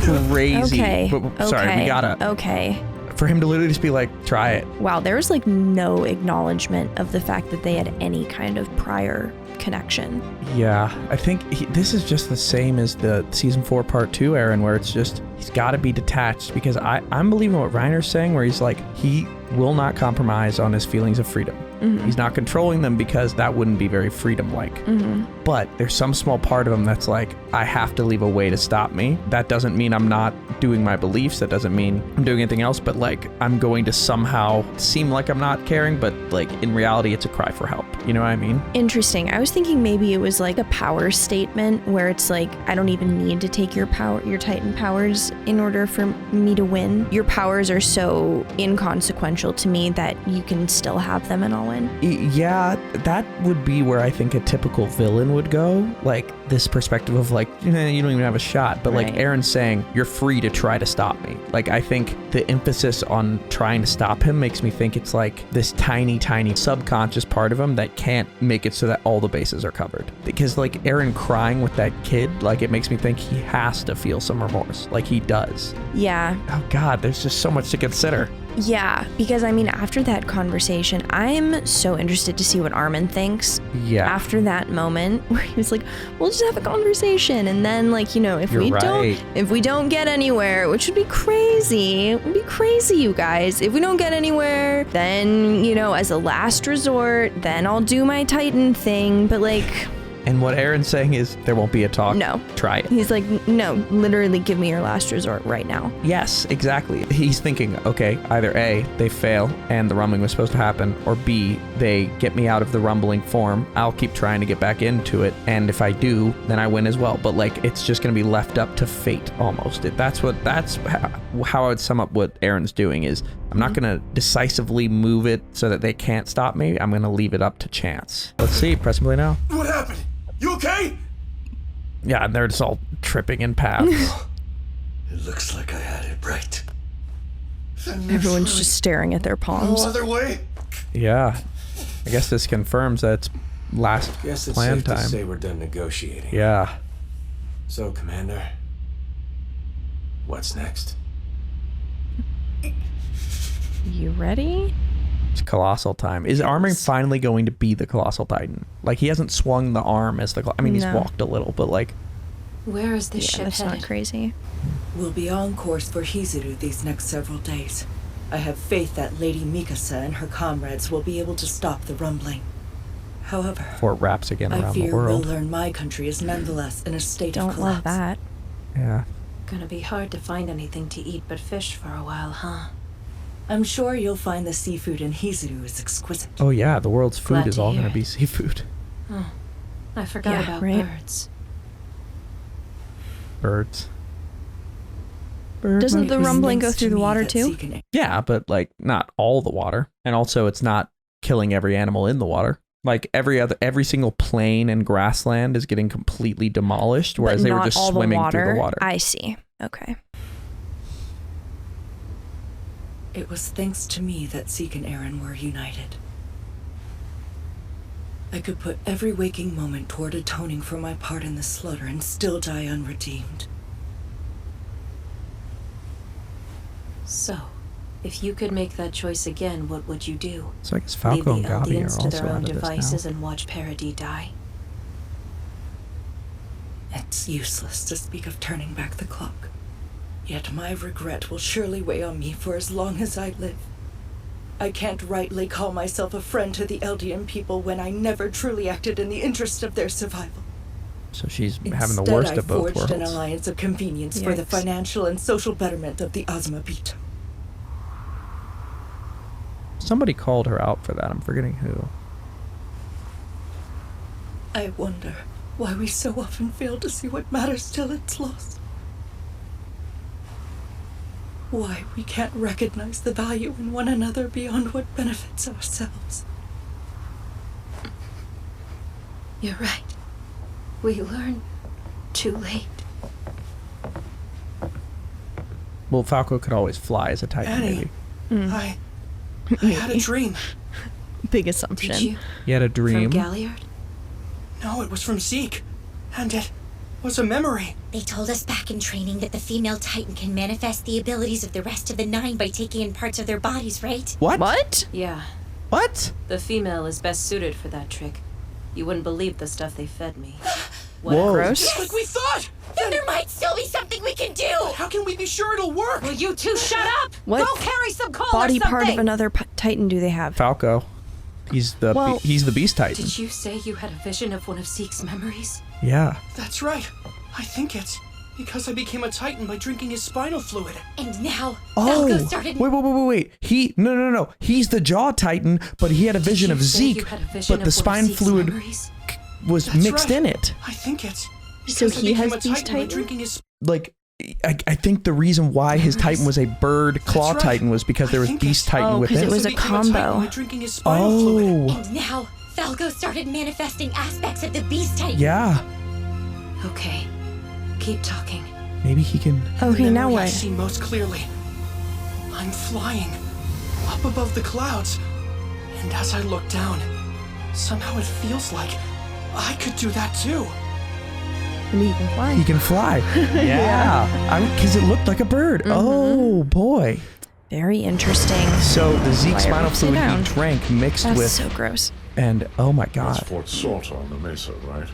Speaker 2: crazy.
Speaker 3: Okay.
Speaker 2: But, sorry,
Speaker 3: okay.
Speaker 2: we gotta.
Speaker 3: Okay.
Speaker 2: For him to literally just be like, try it.
Speaker 3: Wow, there was like no acknowledgement of the fact that they had any kind of prior connection.
Speaker 2: Yeah, I think this is just the same as the season 4 part 2 Eren, where it's just he's got to be detached, because I'm believing what Reiner's saying, where he's like, he will not compromise on his feelings of freedom.
Speaker 3: Mhm.
Speaker 2: He's not controlling them because that wouldn't be very freedom-like.
Speaker 3: Mhm.
Speaker 2: But there's some small part of him that's like, I have to leave a way to stop me. That doesn't mean I'm not doing my beliefs. That doesn't mean I'm doing anything else, but like I'm going to somehow seem like I'm not caring, but like in reality, it's a cry for help. You know what I mean?
Speaker 3: Interesting. I was thinking maybe it was like a power statement where it's like, I don't even need to take your Titan powers in order for me to win. Your powers are so inconsequential to me that you can still have them and I'll win.
Speaker 2: Yeah, that would be where I think a typical villain would go. Like this perspective of like, you don't even have a shot. But like Eren's saying, you're free to try to stop me. Like I think the emphasis on trying to stop him makes me think it's like this tiny subconscious part of him that can't make it so that all the bases are covered. Because like Eren crying with that kid, like it makes me think he has to feel some remorse. Like he does.
Speaker 3: Yeah.
Speaker 2: Oh God, there's just so much to consider.
Speaker 3: Yeah, because I mean, after that conversation, I'm so interested to see what Armin thinks.
Speaker 2: Yeah.
Speaker 3: After that moment where he was like, we'll just have a conversation. And then like, if we don't get anywhere, which would be crazy, it would be crazy, you guys. If we don't get anywhere, then, as a last resort, then I'll do my Titan thing. But like...
Speaker 2: And what Eren's saying is there won't be a talk.
Speaker 3: No.
Speaker 2: Try it.
Speaker 3: He's like, no, literally give me your last resort right now.
Speaker 2: Yes, exactly. He's thinking, okay, either A, they fail and the rumbling was supposed to happen, or B, they get me out of the rumbling form. I'll keep trying to get back into it. And if I do, then I win as well. But like, it's just going to be left up to fate almost. That's how I would sum up what Eren's doing is I'm not going to decisively move it so that they can't stop me. I'm going to leave it up to chance. Let's see. Press and play now.
Speaker 5: What happened? You okay?
Speaker 2: Yeah, and they're just all tripping in paths.
Speaker 16: It looks like I had it right.
Speaker 3: Everyone's just staring at their palms.
Speaker 5: No other way?
Speaker 2: Yeah. I guess this confirms that it's last
Speaker 10: Guess it's
Speaker 2: plan
Speaker 10: safe
Speaker 2: time.
Speaker 10: to say we're done negotiating.
Speaker 2: Yeah.
Speaker 10: So, Commander, what's next?
Speaker 3: You ready?
Speaker 2: It's colossal time. Is Armin finally going to be the colossal titan? Like he hasn't swung the arm as the. He's walked a little, but like.
Speaker 18: Where is this ship
Speaker 3: that's
Speaker 18: headed?
Speaker 3: not crazy.
Speaker 6: We'll be on course for Hizuru these next several days. I have faith that Lady Mikasa and her comrades will be able to stop the rumbling. However,
Speaker 2: Before it wraps again
Speaker 6: I
Speaker 2: around the
Speaker 6: fear we'll
Speaker 2: world.
Speaker 6: learn my country is nonetheless in a state of
Speaker 3: Don't
Speaker 6: collapse.
Speaker 3: love that.
Speaker 2: Yeah.
Speaker 18: Gonna be hard to find anything to eat but fish for a while, huh?
Speaker 6: I'm sure you'll find the seafood in Hizuru is exquisite.
Speaker 2: Oh yeah, the world's food
Speaker 18: Glad
Speaker 2: is
Speaker 18: to
Speaker 2: all
Speaker 18: hear
Speaker 2: going to
Speaker 18: it.
Speaker 2: be seafood.
Speaker 18: Oh, I forgot
Speaker 3: Yeah,
Speaker 18: about
Speaker 3: right.
Speaker 18: birds.
Speaker 2: Birds.
Speaker 3: Doesn't the
Speaker 6: It
Speaker 3: rumbling go
Speaker 6: remains
Speaker 3: through
Speaker 6: to
Speaker 3: the
Speaker 6: me
Speaker 3: water
Speaker 6: that
Speaker 3: too?
Speaker 6: Seeking-
Speaker 2: Yeah, but like not all the water, and also it's not killing every animal in the water. Like every single plain and grassland is getting completely demolished, whereas
Speaker 3: But
Speaker 2: they were
Speaker 3: not
Speaker 2: just
Speaker 3: all
Speaker 2: swimming through the water.
Speaker 3: I see. Okay.
Speaker 6: It was thanks to me that Zeke and Eren were united. I could put every waking moment toward atoning for my part in the slaughter and still die unredeemed.
Speaker 18: So, if you could make that choice again, what would you do?
Speaker 2: So I guess
Speaker 18: Leave
Speaker 2: Falco
Speaker 18: the
Speaker 2: and Gabi
Speaker 18: Eldians
Speaker 2: are
Speaker 18: to
Speaker 2: also
Speaker 18: their own
Speaker 2: out of this
Speaker 18: devices
Speaker 2: now.
Speaker 18: and watch Paradis die?
Speaker 6: It's useless to speak of turning back the clock. Yet my regret will surely weigh on me for as long as I live. I can't rightly call myself a friend to the Eldian people when I never truly acted in the interest of their survival.
Speaker 2: So she's having the
Speaker 6: Instead,
Speaker 2: worst
Speaker 6: I
Speaker 2: of both
Speaker 6: forged an
Speaker 2: worlds.
Speaker 6: alliance of convenience for the
Speaker 3: Yikes.
Speaker 6: financial and social betterment of the Azumabito.
Speaker 2: Somebody called her out for that. I'm forgetting who.
Speaker 6: I wonder why we so often fail to see what matters till it's lost. Why we can't recognize the value in one another beyond what benefits ourselves.
Speaker 18: You're right. We learn too late.
Speaker 2: Well, Falco could always fly as a titan,
Speaker 5: Annie,
Speaker 2: maybe.
Speaker 5: I had a dream.
Speaker 3: Big assumption.
Speaker 18: Did you?
Speaker 2: He had a dream.
Speaker 18: From Galliard?
Speaker 5: No, it was from Zeke. And it was a memory.
Speaker 12: They told us back in training that the female Titan can manifest the abilities of the rest of the 9 by taking in parts of their bodies, right?
Speaker 2: What?
Speaker 18: Yeah.
Speaker 2: What?
Speaker 18: The female is best suited for that trick. You wouldn't believe the stuff they fed me.
Speaker 2: Whoa.
Speaker 3: Gross.
Speaker 5: Just like we thought!
Speaker 12: Then there might still be something we can do!
Speaker 5: How can we be sure it'll work?
Speaker 17: Will you two shut up?
Speaker 3: What
Speaker 17: Go carry some coal
Speaker 3: body
Speaker 17: or something.
Speaker 3: part of another Titan do they have?
Speaker 2: Falco. He's the
Speaker 3: Well-
Speaker 2: he's the beast titan.
Speaker 18: Did you say you had a vision of one of Zeke's memories?
Speaker 2: Yeah.
Speaker 5: That's right. I think it's
Speaker 11: Because I became a Titan by drinking his spinal fluid.
Speaker 12: And now,
Speaker 2: Oh,
Speaker 12: Falco started...
Speaker 2: wait. No. He's the Jaw Titan, but he had a vision of Zeke, but the spine fluid was mixed in it.
Speaker 11: I think it's...
Speaker 3: So he has Beast
Speaker 11: Titan?
Speaker 3: Titan?
Speaker 2: Like, I think the reason why his Titan was a bird claw Titan was because there was Beast Titan with it.
Speaker 3: because it was a combo.
Speaker 2: Oh.
Speaker 12: And now, Falco started manifesting aspects of the Beast Titan.
Speaker 2: Yeah.
Speaker 6: Okay. Keep talking.
Speaker 2: Maybe he can...
Speaker 3: Okay, now
Speaker 11: I
Speaker 3: what?
Speaker 11: see most clearly. I'm flying up above the clouds, and as I look down, somehow it feels like I could do that too.
Speaker 3: Maybe he can fly.
Speaker 2: He can fly. Yeah. Because it looked like a bird. Oh, boy.
Speaker 3: Very interesting.
Speaker 2: So the Zeke
Speaker 3: Why
Speaker 2: spinal
Speaker 3: everyone sit
Speaker 2: fluid
Speaker 3: down?
Speaker 2: he drank mixed
Speaker 3: That's
Speaker 2: with...
Speaker 3: so gross.
Speaker 2: And, oh my God.
Speaker 8: That's Fort Salta on the mesa, right?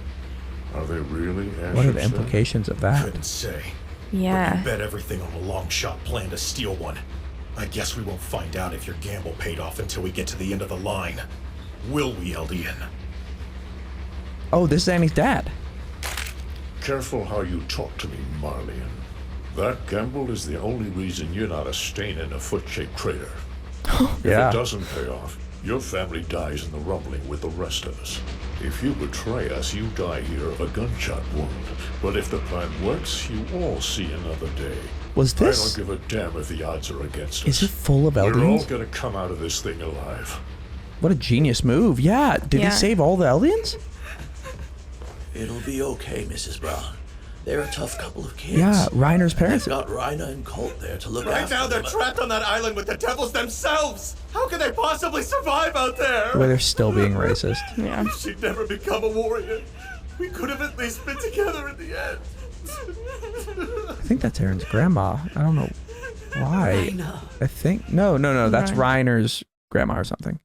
Speaker 8: Are they really airships?
Speaker 2: What are the implications of that?
Speaker 1: Couldn't say.
Speaker 3: Yeah.
Speaker 1: But you bet everything on a long shot plan to steal one. I guess we won't find out if your gamble paid off until we get to the end of the line. Will we, LDN?
Speaker 2: Oh, this is Annie's dad.
Speaker 8: Careful how you talk to me, Marley. That gamble is the only reason you're not a stain in a foot-shaped crater. If
Speaker 2: Yeah.
Speaker 8: it doesn't pay off, your family dies in the rumbling with the rest of us. If you betray us, you die here of a gunshot wound. But if the plan works, you all see another day.
Speaker 2: Was this...
Speaker 8: I don't give a damn if the odds are against us.
Speaker 2: Is it full of
Speaker 8: We're all
Speaker 2: Eldians?
Speaker 8: gonna come out of this thing alive.
Speaker 2: What a genius move. Yeah. Did he save all the Eldians?
Speaker 22: It'll be okay, Mrs. Brown. They're a tough couple of kids.
Speaker 2: Yeah, Reiner's parents.
Speaker 22: They've got Reiner and Colt there to look
Speaker 5: Right
Speaker 22: after
Speaker 5: now they're
Speaker 22: them.
Speaker 5: trapped on that island with the devils themselves! How can they possibly survive out there?
Speaker 2: The way they're still being racist.
Speaker 3: Yeah.
Speaker 5: If she'd never become a warrior, we could have at least been together in the end.
Speaker 2: I think that's Eren's grandma. I don't know why. I think... No. That's Reiner's grandma or something.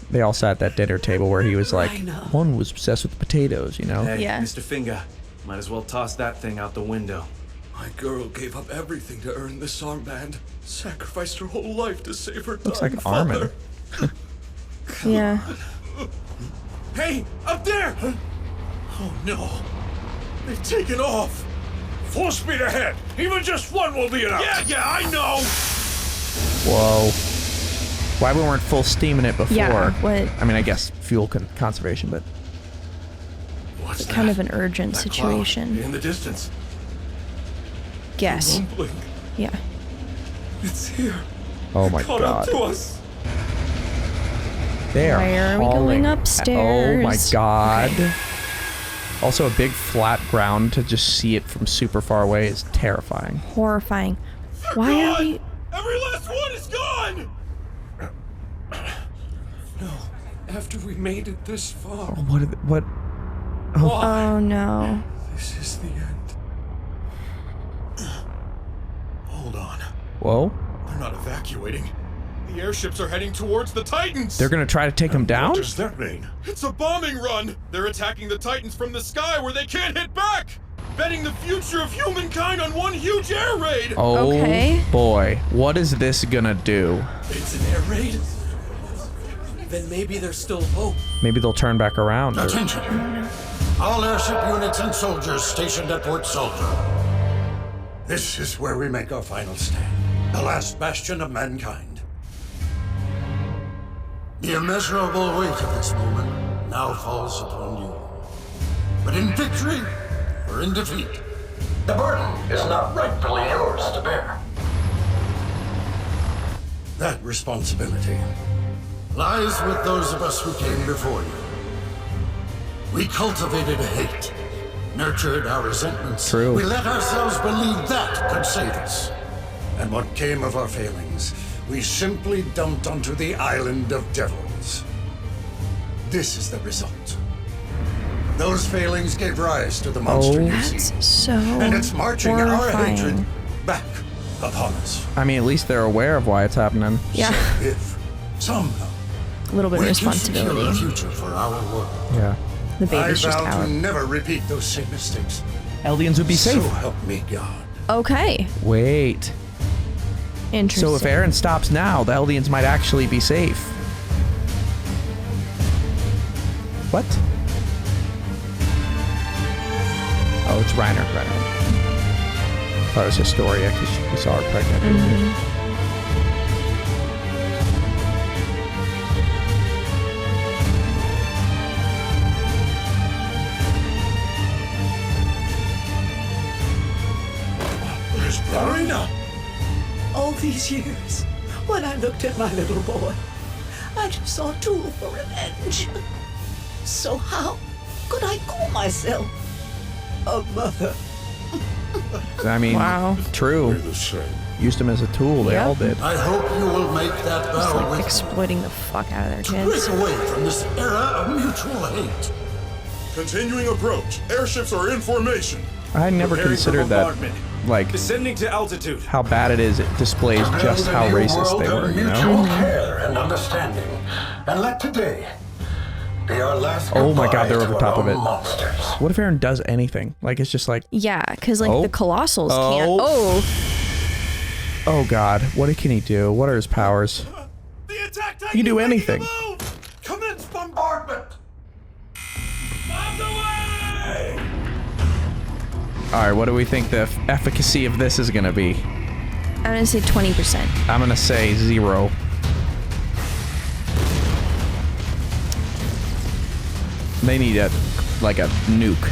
Speaker 2: They all sat at that dinner table where he was like, one was obsessed with potatoes, you know?
Speaker 11: Hey,
Speaker 3: Yeah.
Speaker 11: Mr. Finger, might as well toss that thing out the window.
Speaker 9: My girl gave up everything to earn this armband. Sacrificed her whole life to save her
Speaker 2: Looks
Speaker 9: dying
Speaker 2: like Armin.
Speaker 9: father.
Speaker 3: Yeah.
Speaker 5: Hey, up there! Oh no. They've taken off.
Speaker 8: Full speed ahead. Even just one will be enough.
Speaker 5: Yeah, I know.
Speaker 2: Whoa. Why we weren't full steam in it before?
Speaker 3: Yeah, what?
Speaker 2: I mean, I guess fuel conservation, but...
Speaker 5: What's
Speaker 3: Kind of an urgent situation.
Speaker 5: In the distance.
Speaker 3: Guess.
Speaker 5: Rumbling.
Speaker 3: Yeah.
Speaker 5: It's here.
Speaker 2: Oh my
Speaker 5: Caught up
Speaker 2: God.
Speaker 5: to us.
Speaker 2: They are
Speaker 3: Why are we
Speaker 2: hauling-
Speaker 3: going upstairs?
Speaker 2: Oh my God.
Speaker 3: Okay.
Speaker 2: Also, a big flat ground to just see it from super far away is terrifying.
Speaker 3: Horrifying. Why are we...
Speaker 5: Every last one is gone!
Speaker 9: No, after we made it this far.
Speaker 2: Oh, what?
Speaker 3: Oh no.
Speaker 9: This is the end.
Speaker 5: Hold on.
Speaker 2: Whoa.
Speaker 5: They're not evacuating. The airships are heading towards the Titans!
Speaker 2: They're gonna try to take him down?
Speaker 8: What does that mean?
Speaker 5: It's a bombing run! They're attacking the Titans from the sky where they can't hit back! Betting the future of humankind on one huge air raid!
Speaker 2: Oh
Speaker 3: Okay.
Speaker 2: boy. What is this gonna do?
Speaker 5: It's an air raid?
Speaker 11: Then maybe there's still hope.
Speaker 2: Maybe they'll turn back around. Or...
Speaker 23: Attention! All airship units and soldiers stationed at Fort Salta. This is where we make our final stand. The last bastion of mankind. The immeasurable weight of this moment now falls upon you. But in victory or in defeat, the burden is not rightfully yours to bear. That responsibility lies with those of us who came before you. We cultivated a hate, nurtured our resentments.
Speaker 2: True.
Speaker 23: We let ourselves believe that could save us. And what came of our failings, we simply dumped onto the island of devils. This is the result. Those failings gave rise to the monster you see.
Speaker 3: That's so
Speaker 23: And it's marching our
Speaker 3: horrifying.
Speaker 23: hatred back upon us.
Speaker 2: I mean, at least they're aware of why it's happening.
Speaker 3: Yeah.
Speaker 23: So if somehow
Speaker 3: A little bit of
Speaker 23: we can secure
Speaker 3: responsibility.
Speaker 23: a future for our world,
Speaker 2: Yeah.
Speaker 3: The baby's
Speaker 23: I
Speaker 3: just
Speaker 23: vow
Speaker 3: out.
Speaker 23: to never repeat those same mistakes.
Speaker 2: Eldians would be safe.
Speaker 23: So help me God.
Speaker 3: Okay.
Speaker 2: Wait.
Speaker 3: Interesting.
Speaker 2: So if Eren stops now, the Eldians might actually be safe. What? Oh, it's Reiner. thought it was Historia because we saw her pregnant.
Speaker 5: Arena!
Speaker 4: All these years, when I looked at my little boy, I just saw a tool for revenge. So how could I call myself a mother?
Speaker 2: I mean, true. Used him as a tool. They all did.
Speaker 23: I hope you will make that
Speaker 3: Just
Speaker 23: vow
Speaker 3: like
Speaker 23: with
Speaker 3: exploiting the fuck out of their
Speaker 23: to
Speaker 3: kids.
Speaker 23: break away from this era of mutual hate.
Speaker 13: Continuing approach. Airships are in formation.
Speaker 2: I never considered that, like,
Speaker 14: descending to altitude.
Speaker 2: how bad it is. It displays just how racist they were, you know?
Speaker 23: Care and understanding. And let today be our last
Speaker 2: Oh my god, they're over top of it.
Speaker 23: monsters.
Speaker 2: What if Eren does anything? Like, it's just like...
Speaker 3: Yeah, because like the Colossals can't. Oh.
Speaker 2: Oh god, what can he do? What are his powers? He can do anything.
Speaker 23: Commence bombardment.
Speaker 2: Alright, what do we think the efficacy of this is gonna be?
Speaker 3: I'm gonna say 20%.
Speaker 2: I'm gonna say 0. They need a nuke.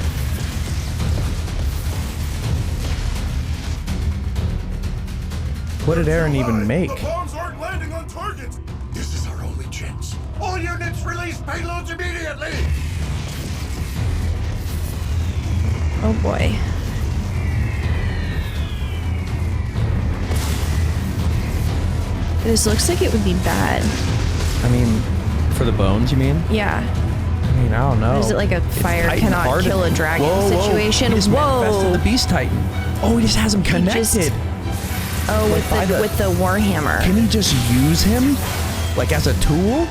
Speaker 2: What did Eren even make?
Speaker 23: The bombs aren't landing on target. This is our only chance. All units release payloads immediately.
Speaker 3: Oh boy. This looks like it would be bad.
Speaker 2: I mean, for the bones, you mean?
Speaker 3: Yeah.
Speaker 2: I mean, I don't know.
Speaker 3: Is it like a fire
Speaker 2: Titan
Speaker 3: cannot
Speaker 2: hardened.
Speaker 3: kill a dragon
Speaker 2: Whoa,
Speaker 3: situation?
Speaker 2: He just
Speaker 3: Whoa!
Speaker 2: manifested the Beast Titan. Oh, he just has him connected.
Speaker 3: Oh, with the Warhammer.
Speaker 2: Can he just use him, like as a tool?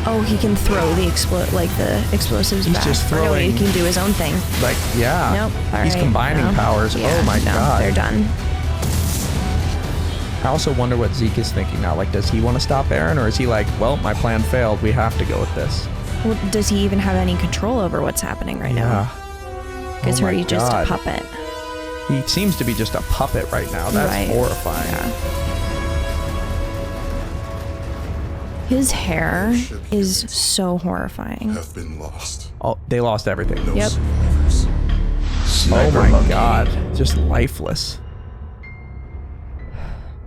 Speaker 3: Oh, he can throw the explosives
Speaker 2: He's
Speaker 3: back.
Speaker 2: just
Speaker 3: Or no,
Speaker 2: throwing-
Speaker 3: he can do his own thing.
Speaker 2: Like, yeah.
Speaker 3: Nope.
Speaker 2: He's combining powers.
Speaker 3: Yeah,
Speaker 2: Oh my god.
Speaker 3: They're done.
Speaker 2: I also wonder what Zeke is thinking now. Like, does he want to stop Eren, or is he like, well, my plan failed. We have to go with this.
Speaker 3: Well, does he even have any control over what's happening right now? Because
Speaker 2: Oh my
Speaker 3: he's just a
Speaker 2: God.
Speaker 3: puppet.
Speaker 2: He seems to be just a puppet right now. That's
Speaker 3: Right.
Speaker 2: horrifying.
Speaker 3: His hair is so horrifying.
Speaker 23: Have been lost.
Speaker 2: Oh, they lost everything.
Speaker 3: Yep.
Speaker 2: Oh my god. Just lifeless.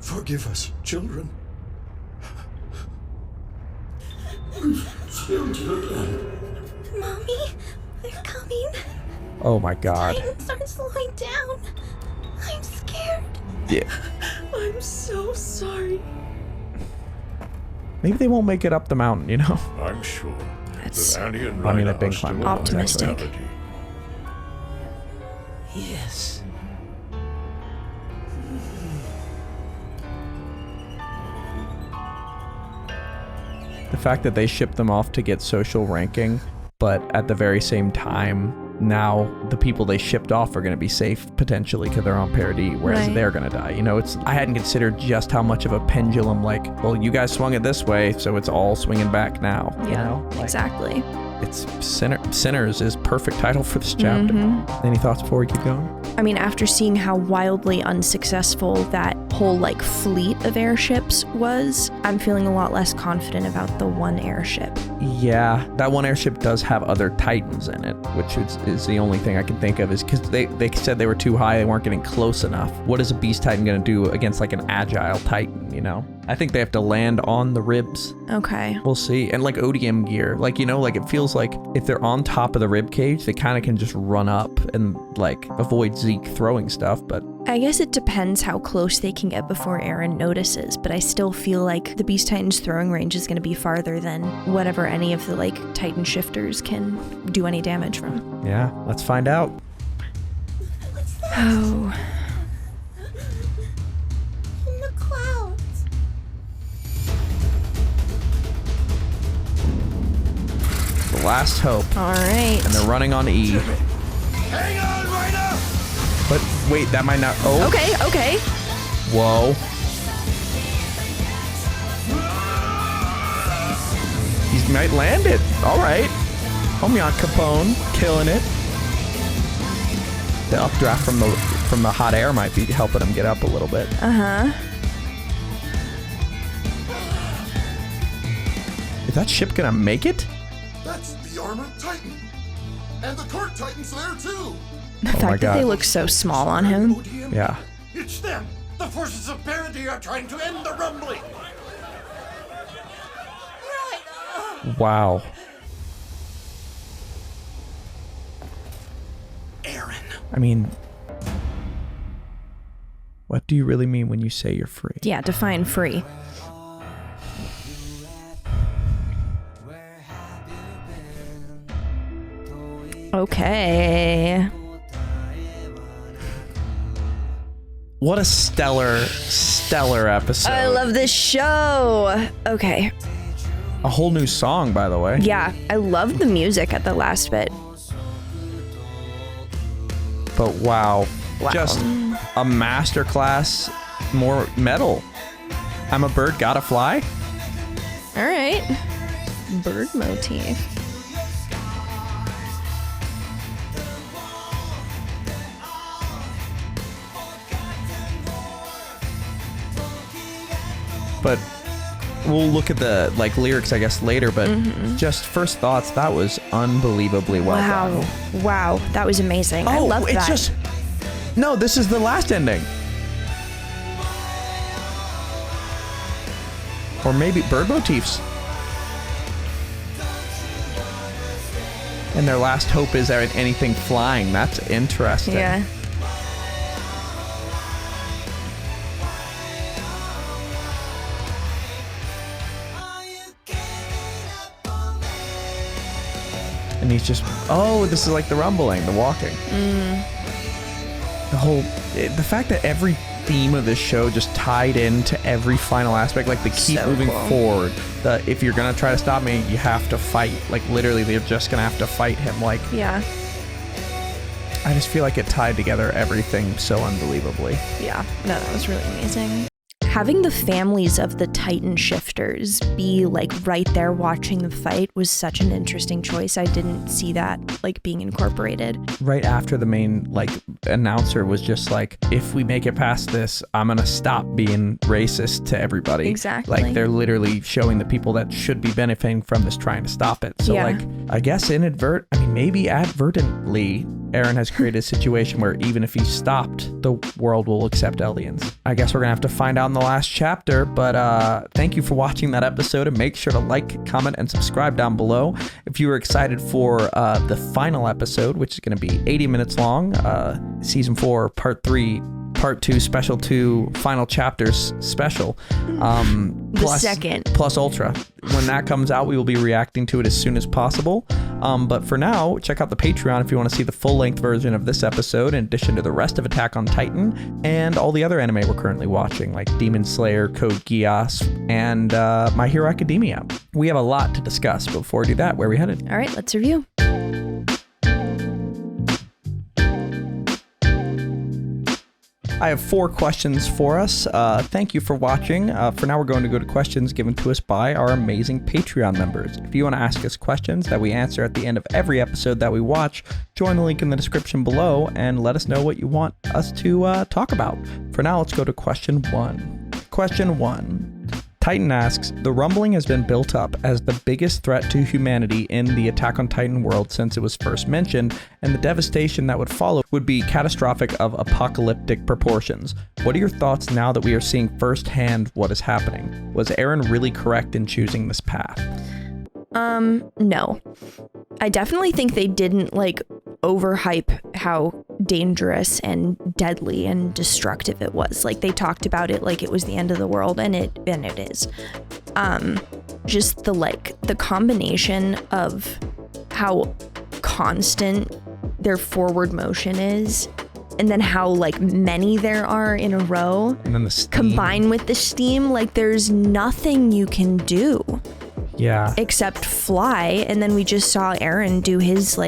Speaker 23: Forgive us, children.
Speaker 12: Mommy, they're coming.
Speaker 2: Oh my god.
Speaker 12: Titans aren't slowing down. I'm scared.
Speaker 2: Yeah.
Speaker 6: I'm so sorry.
Speaker 2: Maybe they won't make it up the mountain, you know?
Speaker 8: I'm sure
Speaker 3: That's-
Speaker 8: that Annie and
Speaker 2: I mean,
Speaker 8: Reiner
Speaker 2: they've been
Speaker 8: are still
Speaker 2: climbing
Speaker 8: alive.
Speaker 3: Optimistic.
Speaker 4: Yes.
Speaker 2: The fact that they shipped them off to get social ranking, but at the very same time, now the people they shipped off are going to be safe potentially because they're on parity, whereas
Speaker 3: Right.
Speaker 2: they're going to die. You know, I hadn't considered just how much of a pendulum, like, well, you guys swung it this way, so it's all swinging back now.
Speaker 3: Yeah,
Speaker 2: you know? Like,
Speaker 3: exactly.
Speaker 2: It's Sinners is perfect title for this chapter. Any thoughts before we keep going?
Speaker 3: I mean, after seeing how wildly unsuccessful that whole like fleet of airships was, I'm feeling a lot less confident about the one airship.
Speaker 2: Yeah, that one airship does have other Titans in it, which is the only thing I can think of, is because they said they were too high, they weren't getting close enough. What is a Beast Titan going to do against like an agile Titan, you know? I think they have to land on the ribs.
Speaker 3: Okay.
Speaker 2: We'll see. And like ODM gear, like, you know, like it feels like if they're on top of the rib cage, they kind of can just run up and like avoid Zeke throwing stuff, but
Speaker 3: I guess it depends how close they can get before Eren notices, but I still feel like the Beast Titan's throwing range is going to be farther than whatever any of the like Titan shifters can do any damage from.
Speaker 2: yeah, let's find out.
Speaker 3: Oh.
Speaker 12: In the clouds.
Speaker 2: The last hope.
Speaker 3: All right.
Speaker 2: And they're running on E.
Speaker 5: Hang on, Reiner!
Speaker 2: But wait, that might not. Oh.
Speaker 3: Okay, okay.
Speaker 2: Whoa. He might land it. All right. Homie on Capone, killing it. The updraft from the hot air might be helping him get up a little bit.
Speaker 3: Uh-huh.
Speaker 2: Is that ship gonna make it?
Speaker 13: That's the armored Titan. And the cart Titan's there too.
Speaker 3: The fact that they look so small on him.
Speaker 2: Yeah.
Speaker 23: It's them! The forces of parity are trying to end the rumbling!
Speaker 2: Wow.
Speaker 11: Eren.
Speaker 2: I mean, what do you really mean when you say you're free?
Speaker 3: Yeah, define free. Okay.
Speaker 2: What a stellar episode.
Speaker 3: I love this show. Okay.
Speaker 2: A whole new song, by the way.
Speaker 3: Yeah, I love the music at the last bit.
Speaker 2: But wow.
Speaker 3: Wow.
Speaker 2: Just a masterclass, more metal. I'm a bird, gotta fly.
Speaker 3: All right. Bird motif.
Speaker 2: But we'll look at the lyrics, I guess, later. But just first thoughts, that was unbelievably well done.
Speaker 3: Wow, that was amazing. I love that.
Speaker 2: It's just no. This is the last ending, or maybe bird motifs. And their last hope is anything flying. That's interesting.
Speaker 3: Yeah.
Speaker 2: And he's just, this is like the rumbling, the walking. The fact that every theme of this show just tied into every final aspect, like they keep moving forward. If you're gonna try to stop me, you have to fight. Like literally, they're just gonna have to fight him. Like,
Speaker 3: yeah.
Speaker 2: I just feel like it tied together everything so unbelievably.
Speaker 3: Yeah, no, that was really amazing. Having the families of the Titan shifters be right there watching the fight was such an interesting choice. I didn't see that being incorporated.
Speaker 2: Right after the main announcer was just like, if we make it past this, I'm gonna stop being racist to everybody.
Speaker 3: Exactly.
Speaker 2: They're literally showing the people that should be benefiting from this trying to stop it. So I guess maybe advertently, Eren has created a situation where even if he stopped, the world will accept Eldians. I guess we're gonna have to find out in the last chapter, but thank you for watching that episode, and make sure to like, comment, and subscribe down below. If you were excited for the final episode, which is gonna be 80 minutes long, season 4, part 3, part 2, special 2, final chapters special.
Speaker 3: The second.
Speaker 2: Plus Ultra. When that comes out, we will be reacting to it as soon as possible. But for now, check out the Patreon if you want to see the full-length version of this episode, in addition to the rest of Attack on Titan and all the other anime we're currently watching, like Demon Slayer, Code Geass, and My Hero Academia. We have a lot to discuss, but before we do that, where are we headed?
Speaker 3: All right, let's review.
Speaker 2: I have 4 questions for us. Thank you for watching. For now, we're going to go to questions given to us by our amazing Patreon members. If you want to ask us questions that we answer at the end of every episode that we watch, join the link in the description below and let us know what you want us to talk about. For now, let's go to question 1. Question 1. Titan asks, the rumbling has been built up as the biggest threat to humanity in the Attack on Titan world since it was first mentioned, and the devastation that would follow would be catastrophic of apocalyptic proportions. What are your thoughts now that we are seeing firsthand what is happening? Was Eren really correct in choosing this path?
Speaker 3: No. I definitely think they didn't overhype how dangerous and deadly and destructive it was. They talked about it like it was the end of the world, and it is. Just the combination of how constant their forward motion is, and then how many there are in a row,
Speaker 2: and then the steam.
Speaker 3: Combined with the steam, there's nothing you can do.
Speaker 2: Yeah.
Speaker 3: Except fly, and then we just saw Eren do his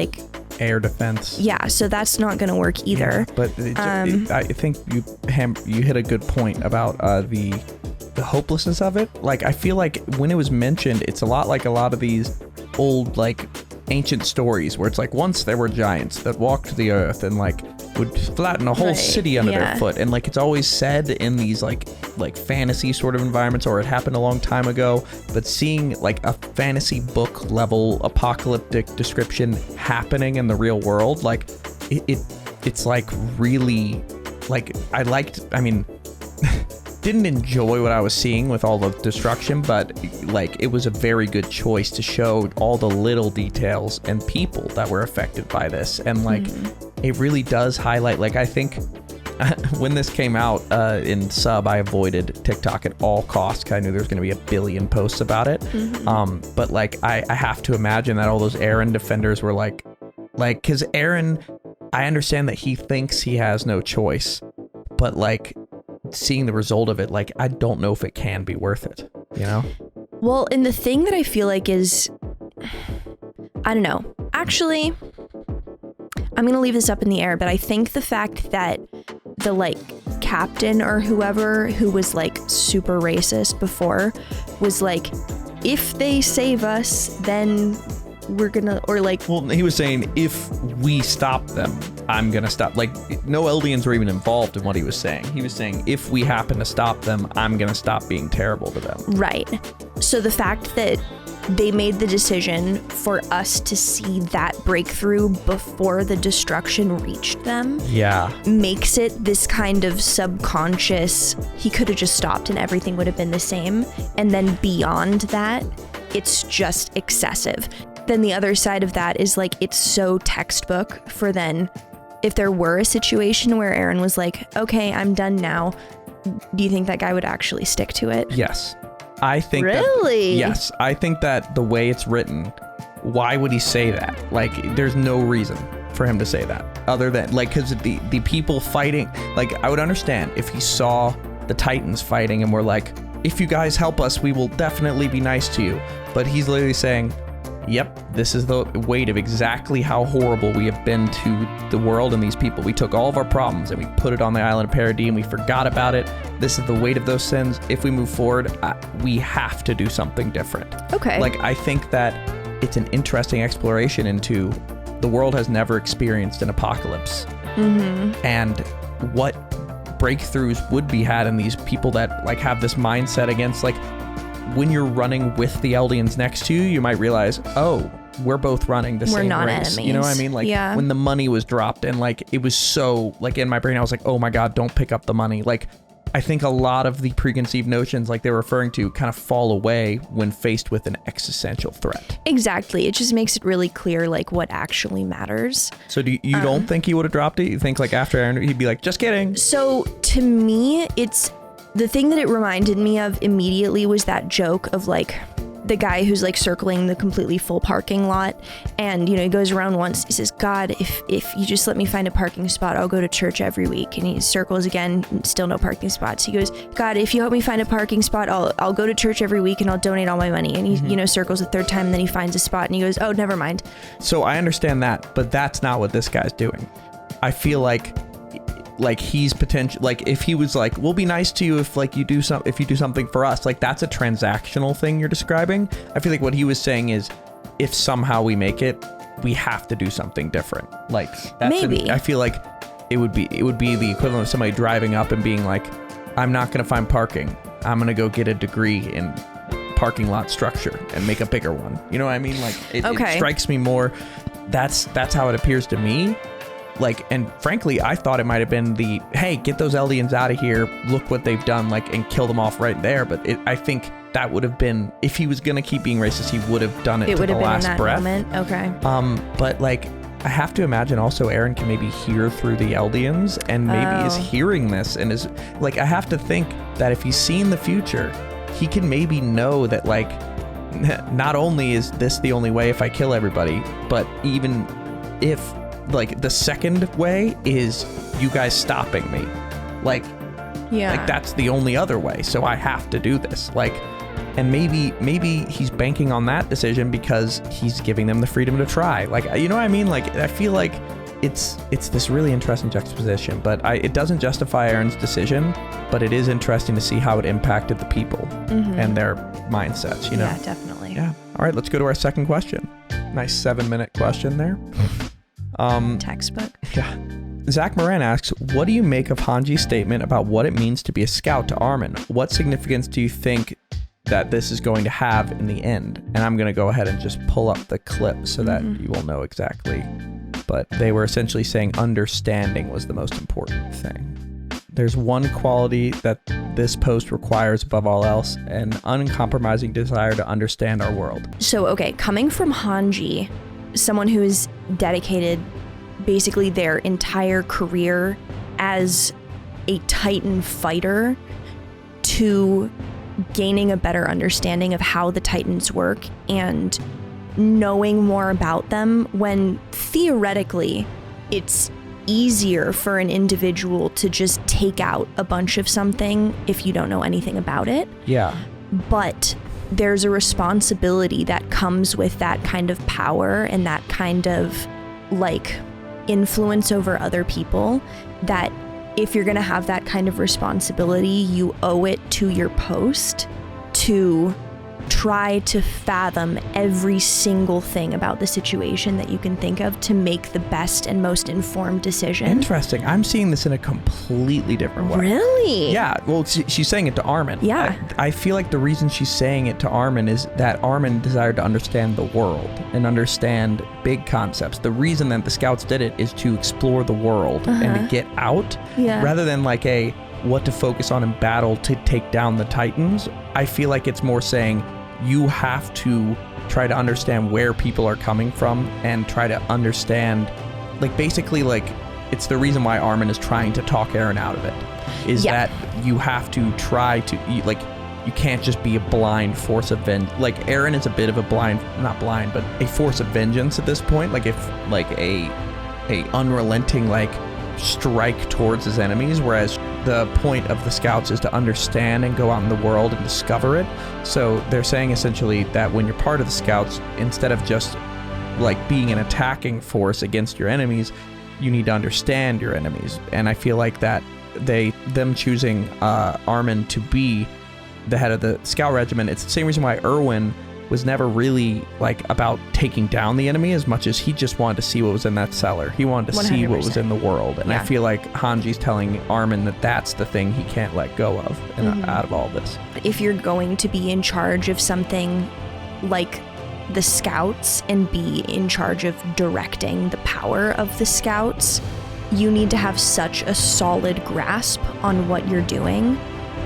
Speaker 2: air defense.
Speaker 3: Yeah, so that's not going to work either.
Speaker 2: Yeah, but I think you hit a good point about the hopelessness of it. I feel like when it was mentioned, it's a lot like a lot of these old ancient stories where it's once there were giants that walked the earth, and would flatten a whole city under their foot. And like it's always said in these like fantasy sort of environments, or it happened a long time ago, but seeing like a fantasy book level apocalyptic description happening in the real world, like it's like really like didn't enjoy what I was seeing with all the destruction, but like it was a very good choice to show all the little details and people that were affected by this. And like it really does highlight, like I think when this came out in sub, I avoided TikTok at all costs because I knew there was going to be a billion posts about it. But like I have to imagine that all those Eren defenders were like because Eren, I understand that he thinks he has no choice, but like seeing the result of it, like I don't know if it can be worth it, you know?
Speaker 3: Well, and the thing that I feel like is, I don't know, actually, I'm gonna leave this up in the air, but I think the fact that the like captain or whoever who was like super racist before was like, if they save us, then we're gonna, or like,
Speaker 2: well, he was saying if we stop them, I'm gonna stop. Like no Eldians were even involved in what he was saying. He was saying if we happen to stop them, I'm gonna stop being terrible to them.
Speaker 3: Right. So the fact that they made the decision for us to see that breakthrough before the destruction reached them, makes it this kind of subconscious, he could have just stopped and everything would have been the same. And then beyond that, it's just excessive. Then the other side of that is like, it's so textbook for then, if there were a situation where Eren was like, okay, I'm done now, do you think that guy would actually stick to it?
Speaker 2: Yes. I think
Speaker 3: really?
Speaker 2: Yes. I think that the way it's written, why would he say that? Like, there's no reason for him to say that other than like, because the people fighting, like I would understand if he saw the Titans fighting and were like, if you guys help us, we will definitely be nice to you. But he's literally saying, yep, this is the weight of exactly how horrible we have been to the world and these people. We took all of our problems and we put it on the island of Paradis and we forgot about it. This is the weight of those sins. If we move forward, we have to do something different.
Speaker 3: Okay.
Speaker 2: Like, I think that it's an interesting exploration into the world has never experienced an apocalypse. And what breakthroughs would be had in these people that like have this mindset against, like, when you're running with the Eldians next to you, you might realize, oh, we're both running the same
Speaker 3: not
Speaker 2: race.
Speaker 3: enemies.
Speaker 2: You know what I mean? Like when the money was dropped and like it was so like in my brain, I was like, oh my God, don't pick up the money. Like I think a lot of the preconceived notions like they're referring to kind of fall away when faced with an existential threat.
Speaker 3: Exactly. It just makes it really clear like what actually matters.
Speaker 2: So do you don't think he would have dropped it? You think like after Eren, he'd be like, just kidding?
Speaker 3: So to me, it's the thing that it reminded me of immediately was that joke of like the guy who's like circling the completely full parking lot, and you know, he goes around once, he says, God, if you just let me find a parking spot, I'll go to church every week. And he circles again, still no parking spots. He goes, God, if you help me find a parking spot, I'll go to church every week and I'll donate all my money. And he you know, circles a third time, and then he finds a spot and he goes, oh, never mind. So
Speaker 2: I understand that, but that's not what this guy's doing. I feel like he's potential, like if he was like, we'll be nice to you if like you do something for us, like that's a transactional thing you're describing. I feel like what he was saying is, if somehow we make it, we have to do something different. Like that's
Speaker 3: maybe.
Speaker 2: I feel like it would be the equivalent of somebody driving up and being like, I'm not gonna find parking, I'm gonna go get a degree in parking lot structure and make a bigger one. You know what I mean? Like it strikes me more, that's how it appears to me. Like, and frankly, I thought it might have been the, hey, get those Eldians out of here, look what they've done, like, and kill them off right there. But I think that would have been, if he was going to keep being racist, he would have done it to the last breath. It would have been in that moment. Okay. But like, I have to imagine also Eren can maybe hear through the Eldians and maybe is hearing this and is like, I have to think that if he's seen the future, he can maybe know that like, not only is this the only way if I kill everybody, but even if like the second way is you guys stopping me, like that's the only other way, so I have to do this, like, and maybe he's banking on that decision because he's giving them the freedom to try, like, you know what I mean? Like I feel like it's this really interesting juxtaposition, but it doesn't justify Eren's decision, but it is interesting to see how it impacted the people and their mindsets, you know?
Speaker 3: Yeah, definitely.
Speaker 2: Yeah. All right, let's go to our second question. Nice 7-minute question there.
Speaker 3: Textbook.
Speaker 2: Yeah. Zach Moran asks, what do you make of Hange's statement about what it means to be a scout to Armin? What significance do you think that this is going to have in the end? And I'm going to go ahead and just pull up the clip so that you will know exactly. But they were essentially saying understanding was the most important thing. There's one quality that this post requires above all else, an uncompromising desire to understand our world.
Speaker 3: So, okay, coming from Hange, someone who is dedicated basically their entire career as a Titan fighter to gaining a better understanding of how the Titans work and knowing more about them, when theoretically it's easier for an individual to just take out a bunch of something if you don't know anything about it.
Speaker 2: Yeah.
Speaker 3: But there's a responsibility that comes with that kind of power and that kind of like influence over other people, that if you're going to have that kind of responsibility, you owe it to your post to try to fathom every single thing about the situation that you can think of to make the best and most informed decision.
Speaker 2: Interesting. I'm seeing this in a completely different way.
Speaker 3: Really?
Speaker 2: Yeah. Well, she's saying it to Armin.
Speaker 3: Yeah.
Speaker 2: I feel like the reason she's saying it to Armin is that Armin desired to understand the world and understand big concepts. The reason that the scouts did it is to explore the world and to get out, rather than like a what to focus on in battle to take down the Titans. I feel like it's more saying you have to try to understand where people are coming from and try to understand, like, basically, like, it's the reason why Armin is trying to talk Eren out of it, is that you have to try to, you can't just be a blind force of vengeance. Like, Eren is a bit of a not blind, but a force of vengeance at this point. Like, if, like, a unrelenting, like, strike towards his enemies, whereas the point of the scouts is to understand and go out in the world and discover it. So they're saying essentially that when you're part of the scouts, instead of just like being an attacking force against your enemies, you need to understand your enemies. And I feel like that them choosing Armin to be the head of the scout regiment, it's the same reason why Erwin was never really like about taking down the enemy as much as he just wanted to see what was in that cellar. He wanted to 100%. See what was in the world. And I feel like Hange's telling Armin that that's the thing he can't let go of out of all this.
Speaker 3: If you're going to be in charge of something like the scouts and be in charge of directing the power of the scouts, you need to have such a solid grasp on what you're doing.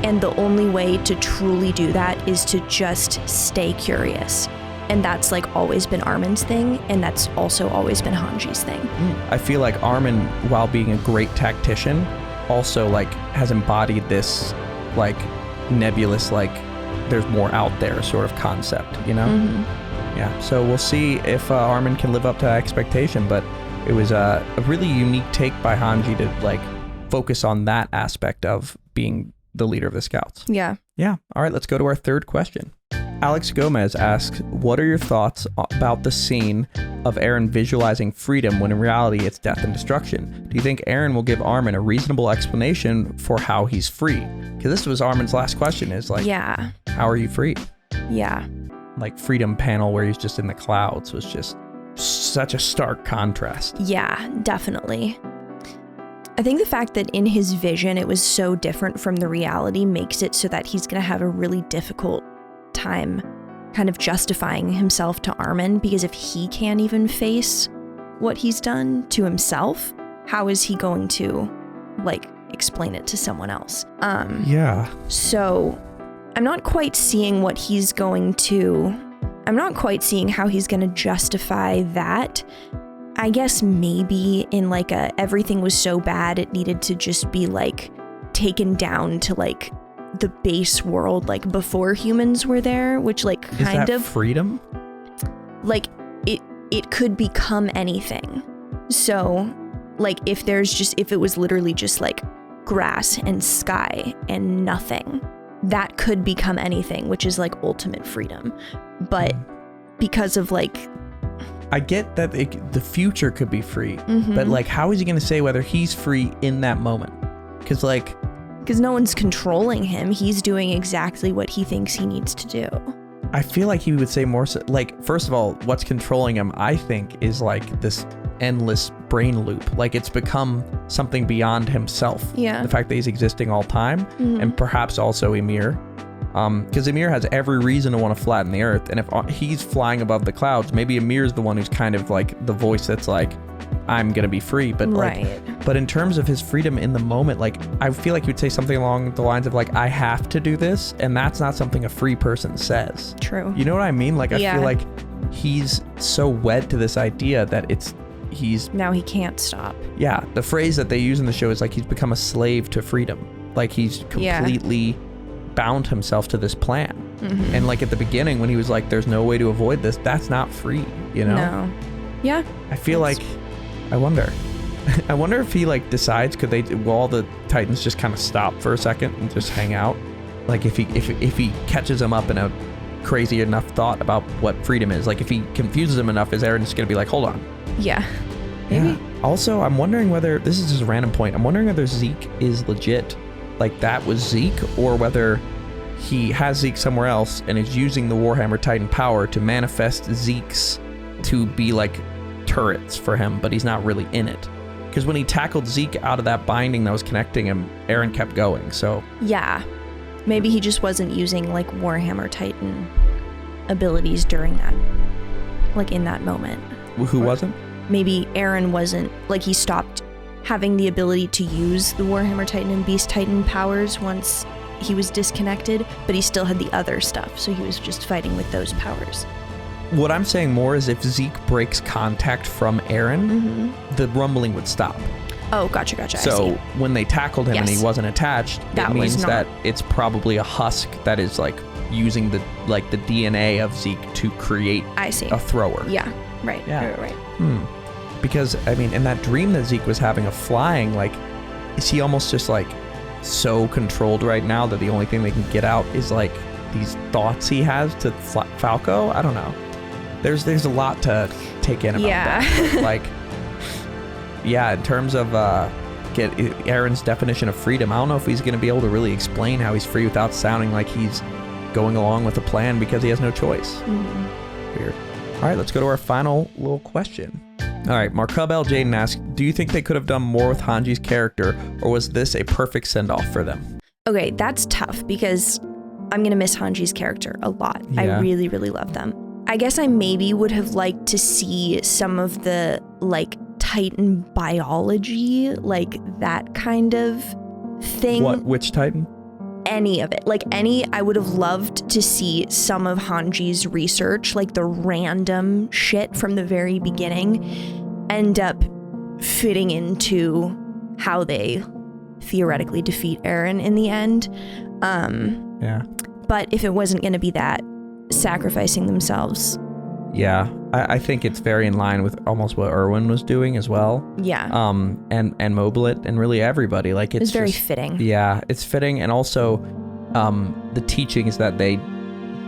Speaker 3: And the only way to truly do that is to just stay curious. And that's like always been Armin's thing, and that's also always been Hange's thing.
Speaker 2: I feel like Armin, while being a great tactician, also like has embodied this like nebulous, like there's more out there sort of concept, you know? Yeah, so we'll see if Armin can live up to that expectation, but it was a really unique take by Hange to like focus on that aspect of being the leader of the scouts.
Speaker 3: Yeah.
Speaker 2: Yeah. All right, let's go to our third question. Alex Gomez asks, what are your thoughts about the scene of Eren visualizing freedom when in reality it's death and destruction? Do you think Eren will give Armin a reasonable explanation for how he's free? Because this was Armin's last question, is like, how are you free?
Speaker 3: Yeah.
Speaker 2: Like freedom panel where he's just in the clouds was just such a stark contrast.
Speaker 3: Yeah, definitely. I think the fact that in his vision it was so different from the reality makes it so that he's going to have a really difficult time kind of justifying himself to Armin, because if he can't even face what he's done to himself, how is he going to like explain it to someone else? So I'm not quite seeing how he's going to justify that. I guess maybe in like everything was so bad it needed to just be like taken down to like the base world like before humans were there, which like kind of
Speaker 2: freedom,
Speaker 3: like it could become anything. So like if it was literally just like grass and sky and nothing, that could become anything, which is like ultimate freedom. But because of like,
Speaker 2: I get that the future could be free, but like, how is he going to say whether he's free in that moment? Because
Speaker 3: no one's controlling him. He's doing exactly what he thinks he needs to do.
Speaker 2: I feel like he would say more so, like, first of all, what's controlling him, I think, is like this endless brain loop. Like it's become something beyond himself.
Speaker 3: Yeah.
Speaker 2: The fact that he's existing all time, and perhaps also Ymir. Because Ymir has every reason to want to flatten the earth, and if he's flying above the clouds, maybe Ymir's the one who's kind of like the voice that's like, I'm gonna be free. But but in terms of his freedom in the moment, like I feel like he would say something along the lines of like, I have to do this, and that's not something a free person says.
Speaker 3: True.
Speaker 2: You know what I mean? Like I feel like he's so wed to this idea that
Speaker 3: now he can't stop.
Speaker 2: Yeah, the phrase that they use in the show is like he's become a slave to freedom. Like he's completely bound himself to this plan. And like at the beginning when he was like, there's no way to avoid this, that's not free, you know?
Speaker 3: No. Yeah.
Speaker 2: I feel like, I wonder if he like decides, will all the Titans just kind of stop for a second and just hang out? Like if he catches them up in a crazy enough thought about what freedom is, like if he confuses them enough, is Eren just gonna be like, hold on.
Speaker 3: Yeah. Maybe.
Speaker 2: Yeah. Also, I'm wondering whether, this is just a random point, I'm wondering whether Zeke is legit. Like that was Zeke, or whether he has Zeke somewhere else and is using the Warhammer Titan power to manifest Zeke's to be like turrets for him, but he's not really in it. Because when he tackled Zeke out of that binding that was connecting him, Eren kept going, so.
Speaker 3: Yeah. Maybe he just wasn't using like Warhammer Titan abilities during that, like in that moment.
Speaker 2: Who wasn't?
Speaker 3: Maybe Eren wasn't, like he stopped having the ability to use the Warhammer Titan and Beast Titan powers once he was disconnected, but he still had the other stuff, so he was just fighting with those powers.
Speaker 2: What I'm saying more is if Zeke breaks contact from Eren, the rumbling would stop.
Speaker 3: Oh, gotcha.
Speaker 2: So
Speaker 3: I see.
Speaker 2: when they tackled him and he wasn't attached,
Speaker 3: That
Speaker 2: it means
Speaker 3: was not-
Speaker 2: that it's probably a husk that is like using the DNA of Zeke to create
Speaker 3: I see.
Speaker 2: a thrower.
Speaker 3: Yeah, right.
Speaker 2: Yeah.
Speaker 3: Right.
Speaker 2: Because, I mean, in that dream that Zeke was having of flying, like, is he almost just, like, so controlled right now that the only thing they can get out is, like, these thoughts he has to Falco? I don't know. There's a lot to take in about that. Like, yeah, in terms of get Eren's definition of freedom, I don't know if he's going to be able to really explain how he's free without sounding like he's going along with a plan because he has no choice. Weird. All right, let's go to our final little question. All right, Marcub L. Jaden asks, do you think they could have done more with Hanji's character, or was this a perfect send-off for them?
Speaker 3: Okay, that's tough because I'm going to miss Hanji's character a lot.
Speaker 2: Yeah.
Speaker 3: I really, really love them. I guess I maybe would have liked to see some of the, like, Titan biology, like that kind of thing.
Speaker 2: What? Which Titan?
Speaker 3: Any of it. Like I would have loved to see some of Hanji's research, like the random shit from the very beginning, end up fitting into how they theoretically defeat Eren in the end.
Speaker 2: Yeah.
Speaker 3: But if it wasn't going to be that, sacrificing themselves.
Speaker 2: Yeah, I think it's very in line with almost what Erwin was doing as well.
Speaker 3: Yeah.
Speaker 2: And Mobilet and really everybody. Like it's
Speaker 3: very
Speaker 2: just,
Speaker 3: fitting.
Speaker 2: Yeah, it's fitting, and also the teachings that they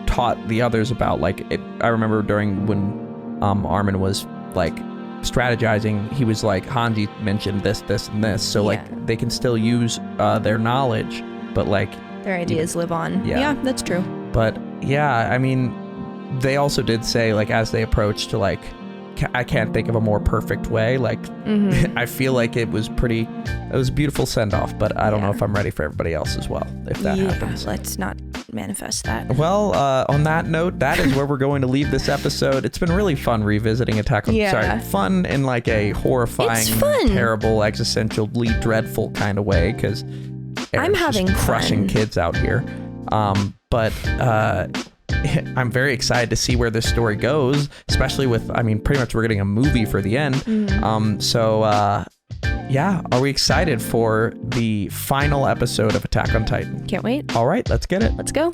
Speaker 2: taught the others about. Like I remember during when Armin was like strategizing, he was like, Hanji mentioned this, and this, so like they can still use their knowledge, but like
Speaker 3: their ideas live on.
Speaker 2: Yeah.
Speaker 3: Yeah, that's true.
Speaker 2: But yeah, I mean, they also did say, like, as they approached to, like, I can't think of a more perfect way. Like, I feel like it was a beautiful send-off, but I don't know if I'm ready for everybody else as well, if that happens.
Speaker 3: Let's not manifest that.
Speaker 2: Well, on that note, that is where we're going to leave this episode. It's been really fun revisiting Attack on... Sorry, fun in, like, a horrifying, terrible, existentially dreadful kind of way, because
Speaker 3: I'm having
Speaker 2: crushing
Speaker 3: fun.
Speaker 2: kids out here. But I'm very excited to see where this story goes, especially with, I mean, pretty much we're getting a movie for the end. Yeah, are we excited for the final episode of Attack on Titan?
Speaker 3: Can't wait.
Speaker 2: All right, let's get it.
Speaker 3: Let's go.